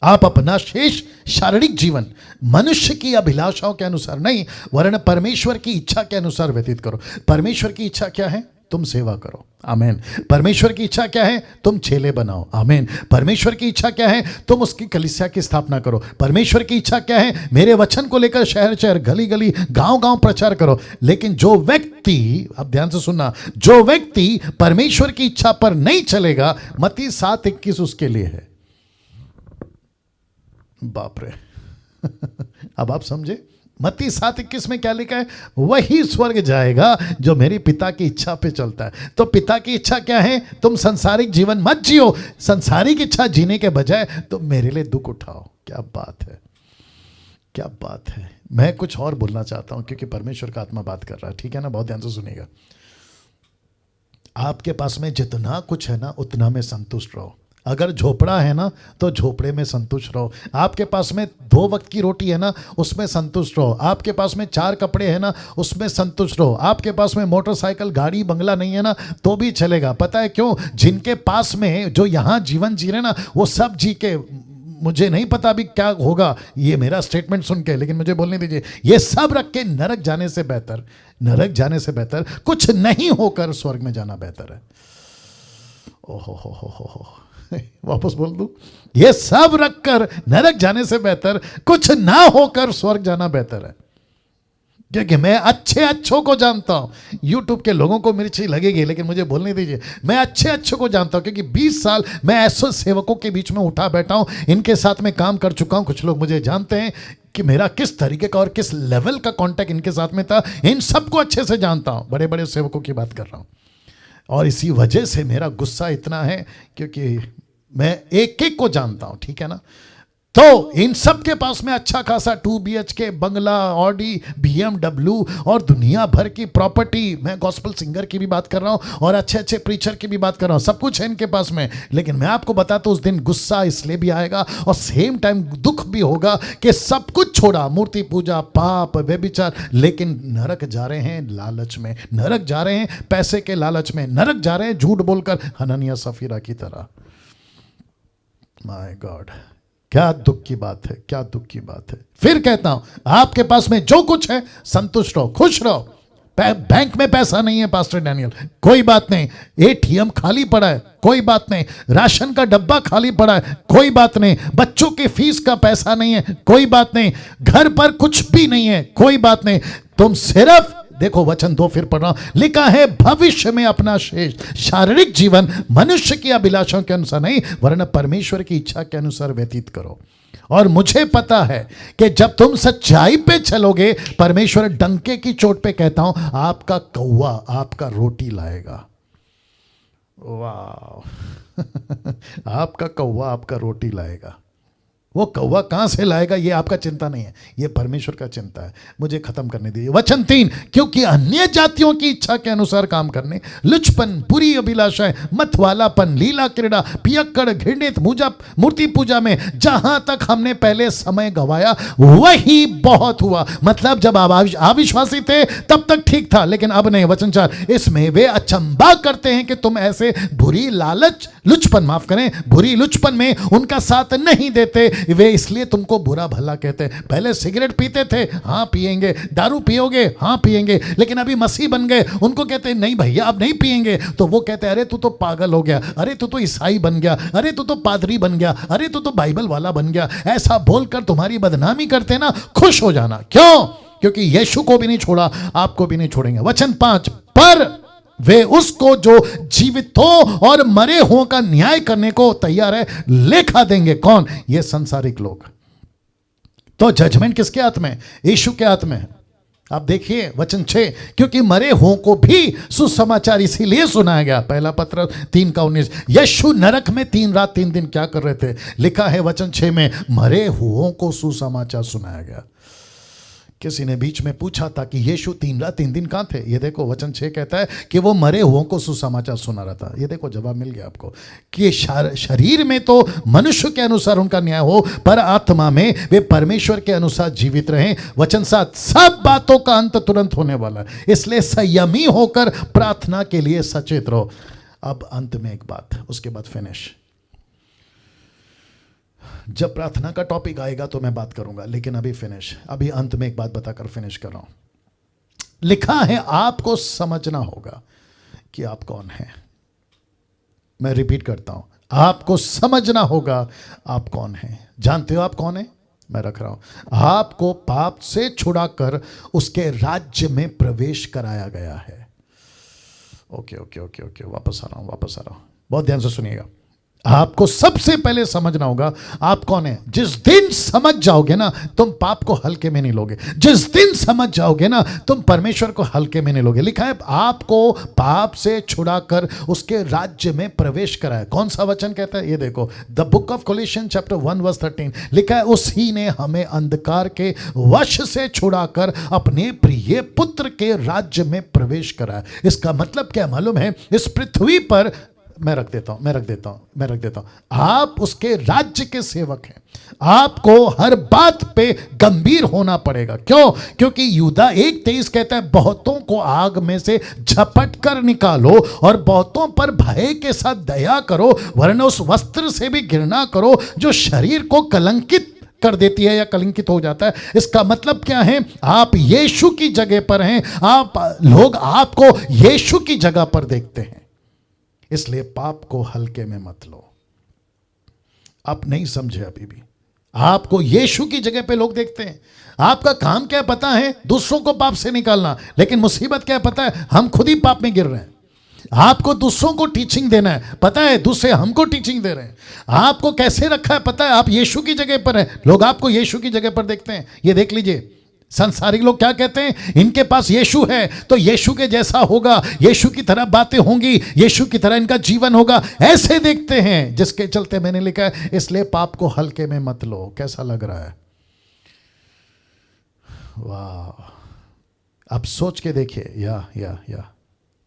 आप अपना शेष शारीरिक जीवन मनुष्य की अभिलाषाओं के अनुसार नहीं, वरन परमेश्वर की इच्छा के अनुसार व्यतीत करो। परमेश्वर की इच्छा क्या है? तुम सेवा करो, आमीन। परमेश्वर की इच्छा क्या है? तुम चेले बनाओ, आमीन। परमेश्वर की इच्छा क्या है? तुम उसकी कलीसिया की स्थापना करो। परमेश्वर की इच्छा क्या है? मेरे वचन को लेकर शहर शहर, गली गली, गांव गांव प्रचार करो। लेकिन जो व्यक्ति, अब ध्यान से सुनना, जो व्यक्ति परमेश्वर की इच्छा पर नहीं चलेगा, मत्ती 7:21 उसके लिए है। बाप रे अब आप समझे, मत्ती 7:21 में क्या लिखा है? वही स्वर्ग जाएगा जो मेरी पिता की इच्छा पे चलता है। तो पिता की इच्छा क्या है? तुम संसारिक जीवन मत जियो, संसारिक इच्छा जीने के बजाय तुम मेरे लिए दुख उठाओ। क्या बात है, क्या बात है। मैं कुछ और बोलना चाहता हूं क्योंकि परमेश्वर का आत्मा बात कर रहा है, ठीक है ना? बहुत ध्यान से सुनिएगा। आपके पास में जितना कुछ है ना, उतना में संतुष्ट रहो। अगर झोपड़ा है ना, तो झोपड़े में संतुष्ट रहो। आपके पास में 2 वक्त की रोटी है ना, उसमें संतुष्ट रहो। आपके पास में 4 कपड़े हैं ना, उसमें संतुष्ट रहो। आपके पास में मोटरसाइकिल, गाड़ी, बंगला नहीं है ना, तो भी चलेगा। पता है क्यों? जिनके पास में, जो यहाँ जीवन जी रहे ना, वो सब जी के, मुझे नहीं पता अभी क्या होगा ये मेरा स्टेटमेंट सुन के, लेकिन मुझे बोलने दीजिए, ये सब रख के नरक जाने से बेहतर, नरक जाने से बेहतर कुछ नहीं होकर स्वर्ग में जाना बेहतर है। ओहो हो वापस बोल दूं, ये सब रखकर नरक जाने से बेहतर कुछ ना होकर स्वर्ग जाना बेहतर है। क्योंकि मैं अच्छों को जानता हूं। यूट्यूब के लोगों को मिर्ची लगेगी, लेकिन मुझे बोलने दीजिए, मैं अच्छों को जानता हूं, क्योंकि 20 साल मैं ऐसे सेवकों के बीच में उठा बैठा हूं, इनके साथ में काम कर चुका हूं। कुछ लोग मुझे जानते हैं कि मेरा किस तरीके का और किस लेवल का कांटेक्ट इनके साथ में था। इन सबको अच्छे से जानता हूं, बड़े बड़े सेवकों की बात कर रहा हूं। और इसी वजह से मेरा गुस्सा इतना है, क्योंकि मैं एक एक को जानता हूं, ठीक है ना? तो इन सब के पास में अच्छा खासा 2 BHK बंगला, ऑडी, BMW और दुनिया भर की प्रॉपर्टी। मैं गॉस्पेल सिंगर की भी बात कर रहा हूं और अच्छे प्रीचर की भी बात कर रहा हूं। सब कुछ है इनके पास में। लेकिन मैं आपको बताता हूं, उस दिन गुस्सा इसलिए भी आएगा और सेम टाइम दुख भी होगा कि सब कुछ छोड़ा, मूर्ति पूजा, पाप, व्यभिचार, लेकिन नरक जा रहे हैं लालच में, नरक जा रहे हैं पैसे के लालच में, नरक जा रहे हैं झूठ बोलकर, हननिया सफीरा की तरह। माय गॉड, क्या दुख की बात है, क्या दुख की बात है। फिर कहता हूं, आपके पास में जो कुछ है संतुष्ट रहो, खुश रहो। बैंक में पैसा नहीं है पास्टर डैनियल, कोई बात नहीं। ATM खाली पड़ा है, कोई बात नहीं। राशन का डब्बा खाली पड़ा है, कोई बात नहीं। बच्चों की फीस का पैसा नहीं है, कोई बात नहीं। घर पर कुछ भी नहीं है, कोई बात नहीं। तुम सिर्फ देखो, वचन 2 फिर पढ़ रहा हूं, लिखा है भविष्य में अपना शेष शारीरिक जीवन मनुष्य की अभिलाषाओं के अनुसार नहीं, वरन परमेश्वर की इच्छा के अनुसार व्यतीत करो। और मुझे पता है कि जब तुम सच्चाई पे चलोगे, परमेश्वर डंके की चोट पे कहता हूं, आपका कौवा आपका रोटी लाएगा। वाह आपका कौवा आपका रोटी लाएगा। वो कौवा कहां से लाएगा ये आपका चिंता नहीं है, ये परमेश्वर का चिंता है। मुझे खत्म करने दीजिए। वचन 3, क्योंकि अन्य जातियों की इच्छा के अनुसार काम करने, लुचपन, बुरी अभिलाषाएं, मतवालापन, लीला क्रीड़ा, पियक्कड़, घृणित, मूर्ति पूजा में जहां तक हमने पहले समय गवाया वही बहुत हुआ। मतलब जब आप अविश्वासी थे तब तक ठीक था, लेकिन अब नहीं। वचन 4, इसमें वे अचंभा करते हैं कि तुम ऐसे बुरी लालच, लुचपन, माफ करें, बुरी लुचपन में उनका साथ नहीं देते। वे इसलिए तुमको बुरा भला कहते हैं। पहले सिगरेट पीते थे, हाँ पिएंगे। दारू पियोगे, हाँ पिएंगे। लेकिन अभी मसीह बन गए, उनको कहते हैं नहीं भैया अब नहीं पिएंगे, तो वो कहते हैं अरे तू तो पागल हो गया, अरे तू तो ईसाई बन गया, अरे तू तो पादरी बन गया, अरे तू तो बाइबल वाला बन गया। ऐसा बोलकर तुम्हारी बदनामी करते ना, खुश हो जाना। क्यों? क्योंकि यीशु को भी नहीं छोड़ा, आपको भी नहीं छोड़ेंगे। वचन 5, पर वे उसको जो जीवित हो और मरे हुओं का न्याय करने को तैयार है लेखा देंगे। कौन? ये संसारिक लोग। तो जजमेंट किसके हाथ में? यीशु के हाथ में है। आप देखिए वचन 6, क्योंकि मरे हुओं को भी सुसमाचार इसीलिए सुनाया गया। पहला पत्र 3:19। यीशु नरक में 3 रात 3 दिन क्या कर रहे थे? लिखा है वचन 6 में, मरे हुओं को सुसमाचार सुनाया गया। किसी ने बीच में पूछा था कि यीशु 3 रात 3 दिन कहां थे? ये देखो वचन 6 कहता है कि वो मरे हुओं को सुसमाचार सुना रहा था। ये देखो जवाब मिल गया आपको कि शरीर में तो मनुष्य के अनुसार उनका न्याय हो, पर आत्मा में वे परमेश्वर के अनुसार जीवित रहें। वचन 7, सब बातों का अंत तुरंत होने वाला है, इसलिए संयमी होकर प्रार्थना के लिए सचेत रहो। अब अंत में एक बात, उसके बाद फिनिश। जब प्रार्थना का टॉपिक आएगा तो मैं बात करूंगा, लेकिन अभी फिनिश, अभी अंत में एक बात बताकर फिनिश कर रहा हूं। लिखा है आपको समझना होगा कि आप कौन हैं। मैं रिपीट करता हूं, आपको समझना होगा आप कौन हैं। जानते हो आप कौन हैं? मैं रख रहा हूं, आपको पाप से छुड़ाकर उसके राज्य में प्रवेश कराया गया है। ओके ओके ओके ओके, वापस आ रहा हूं, बहुत ध्यान से सुनिएगा। आपको सबसे पहले समझना होगा आप कौन है। जिस दिन समझ जाओगे ना, तुम पाप को हल्के में नहीं लोगे। जिस दिन समझ जाओगे ना, तुम परमेश्वर को हल्के में नहीं लोगे। लिखा है आपको पाप से छुड़ाकर उसके राज्य में प्रवेश कराया। कौन सा वचन कहता है? ये देखो, द बुक ऑफ कोलोसियंस चैप्टर 1:13 लिखा है, उसी ने हमें अंधकार के वश से छुड़ाकर अपने प्रिय पुत्र के राज्य में प्रवेश कराया। इसका मतलब क्या मालूम है? इस पृथ्वी पर मैं रख देता हूं, आप उसके राज्य के सेवक हैं। आपको हर बात पे गंभीर होना पड़ेगा। क्यों? क्योंकि यूदा 1:23 कहता है, बहुतों को आग में से झपट कर निकालो और बहुतों पर भय के साथ दया करो, वरना उस वस्त्र से भी घृणा करो जो शरीर को कलंकित कर देती है या कलंकित हो जाता है। इसका मतलब क्या है? आप यीशु की जगह पर हैं। लोग आपको यीशु की जगह पर देखते हैं, इसलिए पाप को हल्के में मत लो। आप नहीं समझे अभी भी, आपको यीशु की जगह पे लोग देखते हैं। आपका काम क्या पता है? दूसरों को पाप से निकालना, लेकिन मुसीबत क्या पता है? हम खुद ही पाप में गिर रहे हैं। आपको दूसरों को टीचिंग देना है, पता है? दूसरे हमको टीचिंग दे रहे हैं। आपको कैसे रखा है पता है? आप यीशु की जगह पर हैं, लोग आपको यीशु की जगह पर देखते हैं। ये देख लीजिए, संसारिक लोग क्या कहते हैं? इनके पास यीशु है तो यीशु के जैसा होगा, यीशु की तरह बातें होंगी, यीशु की तरह इनका जीवन होगा, ऐसे देखते हैं। जिसके चलते मैंने लिखा है, इसलिए पाप को हल्के में मत लो। कैसा लग रहा है? वाह, अब सोच के देखिए। या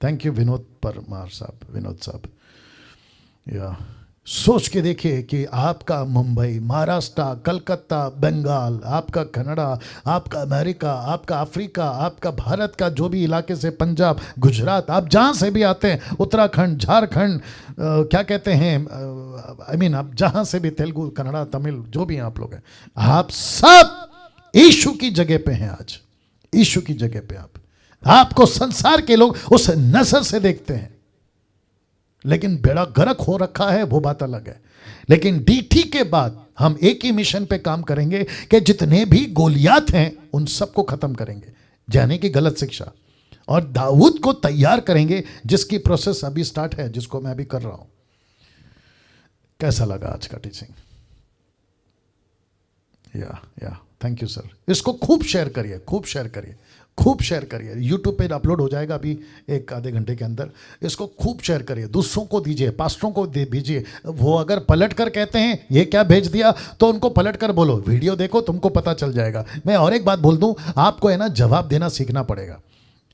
थैंक यू विनोद परमार साहब, विनोद साहब। या सोच के देखिए कि आपका मुंबई, महाराष्ट्र, कलकत्ता, बंगाल, आपका कनाडा, आपका अमेरिका, आपका अफ्रीका, आपका भारत का जो भी इलाके से, पंजाब, गुजरात, आप जहाँ से भी आते हैं, उत्तराखंड, झारखंड, क्या कहते हैं, आप जहाँ से भी, तेलुगु, कन्नड़ा, तमिल, जो भी आप लोग हैं, आप सब यीशु की जगह पे हैं। आज यीशु की जगह पे आपको संसार के लोग उस नजर से देखते हैं, लेकिन बेड़ा गर्क हो रखा है, वो बात अलग है। लेकिन डीटी के बाद हम एक ही मिशन पे काम करेंगे कि जितने भी गोलियात हैं उन सबको खत्म करेंगे, यानी कि गलत शिक्षा, और दाऊद को तैयार करेंगे, जिसकी प्रोसेस अभी स्टार्ट है, जिसको मैं अभी कर रहा हूं। कैसा लगा आज का टीचिंग? या थैंक यू सर। इसको खूब शेयर करिए, खूब शेयर करिए, खूब शेयर करिए। यूट्यूब पे अपलोड हो जाएगा अभी 1-आधे घंटे के अंदर। इसको खूब शेयर करिए, दूसरों को दीजिए, पास्टरों को दे दीजिए। वो अगर पलट कर कहते हैं ये क्या भेज दिया, तो उनको पलट कर बोलो, वीडियो देखो, तुमको पता चल जाएगा। मैं और एक बात बोल दूं, आपको है ना जवाब देना सीखना पड़ेगा।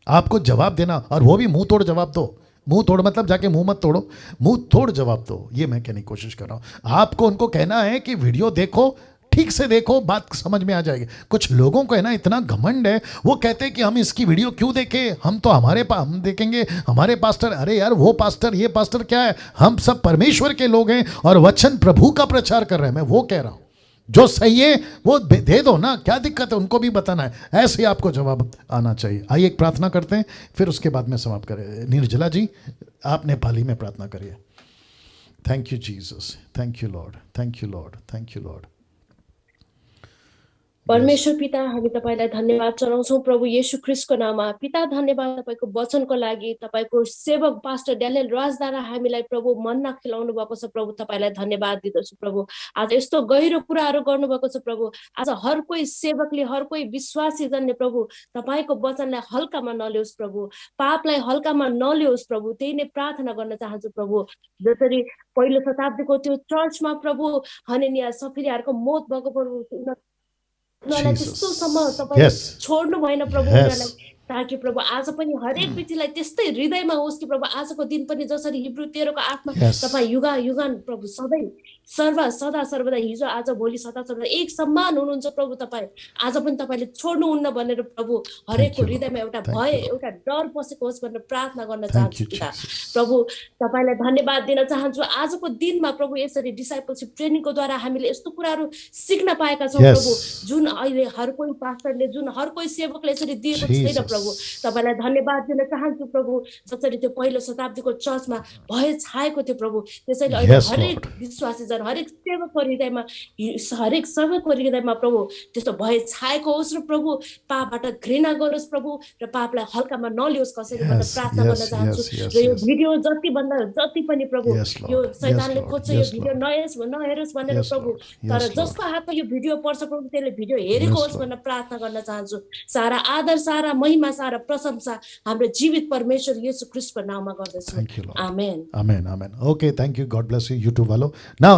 आपको जवाब देना, और वो भी मुंह तोड़ जवाब दो। मुंह तोड़ मतलब जाके मुंह मत तोड़ो, मुंह तोड़ जवाब दो। ये मैं कहने की कोशिश कर रहा हूं। आपको उनको कहना है कि वीडियो देखो, ठीक से देखो, बात समझ में आ जाएगी। कुछ लोगों को है ना इतना घमंड है, वो कहते हैं कि हम इसकी वीडियो क्यों देखें, हम तो हम देखेंगे, हमारे पास्टर। अरे यार, वो पास्टर ये पास्टर क्या है? हम सब परमेश्वर के लोग हैं और वचन प्रभु का प्रचार कर रहे हैं। मैं वो कह रहा हूं, जो सही है वो दे दो ना, क्या दिक्कत है? उनको भी बताना है, ऐसे आपको जवाब आना चाहिए। आइए एक प्रार्थना करते हैं, फिर उसके बाद में समाप्त करें। निर्जला जी, आप नेपाली में प्रार्थना करिए। Thank you Jesus, thank you Lord, thank you Lord, thank you Lord. परमेश्वर पिता, हामी तपाईलाई धन्यवाद चढाउँछौँ प्रभु येशू ख्रीष्टको नाममा। पिता, धन्यवाद तपाईको वचनको लागि, तपाईको सेवक पास्टर ड्यानियल राजद्वारा हामीलाई प्रभु मन्ना खिलाउनु भएको छ प्रभु। तपाईलाई धन्यवाद दिदछु प्रभु। आज यस्तो गहिरो कुराहरू गर्नुभएको छ प्रभु। आज हर कोही सेवकले, हर कोही विश्वासी जन्य प्रभु, तपाईको वचनलाई हल्कामा नलियोस् प्रभु, पापलाई हल्कामा नलियोस् प्रभु। त्यही नै प्रार्थना गर्न चाहन्छु प्रभु। जसरी पहिलो शताब्दीको त्यो चर्चमा प्रभु हननिया सफिराहरूको मौत भएको प्रभु, उनीहरूलाई त्यस्तोसम्म तपाईले छोड्नु भएन प्रभु उनीहरूलाई, ताकि प्रभु आज पनि हरेक व्यक्तिलाई त्यस्तै हृदयमा होस् कि प्रभु आजको दिन पनि जसरी हिब्रू 13:8मा तपाईँ युगान प्रभु सधैँ सदा सर्वदा हिजो आज भोलि सदा सर्वदा एक समान हुनुहुन्छ प्रभु तपाईँ। आज पनि तपाईँले छोड्नुहुन्न भनेर प्रभु हरेकको Thank you, हृदयमा Lord. एउटा Thank भय you, Lord. एउटा डर पसेको होस् भनेर प्रार्थना गर्न Thank चाहन्छु you, पिता। Jesus. प्रभु तपाईँलाई धन्यवाद दिन चाहन्छु। आजको दिनमा प्रभु यसरी डिसाइपलशिप ट्रेनिङको द्वारा हामीले यस्तो कुराहरू सिक्न पाएका छौँ Yes. प्रभु, जुन अहिले हर कोही पास्टरले, जुन हर कोही सेवकले यसरी दिएको छैन प्रभु। Jesus. तपाईँलाई धन्यवाद दिन चाहन्छु प्रभु। जसरी त्यो पहिलो शताब्दीको चर्चमा भय छाएको थियो प्रभु, त्यसैले अहिले Yes, हरेक Lord. विश्वासीजन, हरेक सेवकको हृदयमा, हरेक सेवकको हृदयमा प्रभु त्यस्तो भय छाएको होस् र प्रभु पापबाट घृणा गरोस् प्रभु, र पापलाई हल्कामा नलियोस् कसरी भनेर Yes, प्रार्थना गर्न yes, चाहन्छु। yes, yes, र यो yes. भिडियो जति पनि प्रभु Yes, यो Lord. Yes, शैतानले Lord. खोज्छ यो Yes, भिडियो Lord. नहेरोस् भनेर Yes, प्रभु, Lord. तर Yes, Lord. जसको हातमा यो भिडियो पर्छ प्रभु त्यसले भिडियो हेरेको Yes, होस् Lord. भनेर प्रार्थना गर्न चाहन्छु। सारा आदर, सारा महिमा, सारा प्रशंसा हाम्रो जीवित परमेश्वर येशू ख्रीष्टको नाममा गर्दछु। Thank you, Lord. Amen. Amen. Amen. Okay, thank you. God bless you. You too, Valo. Now,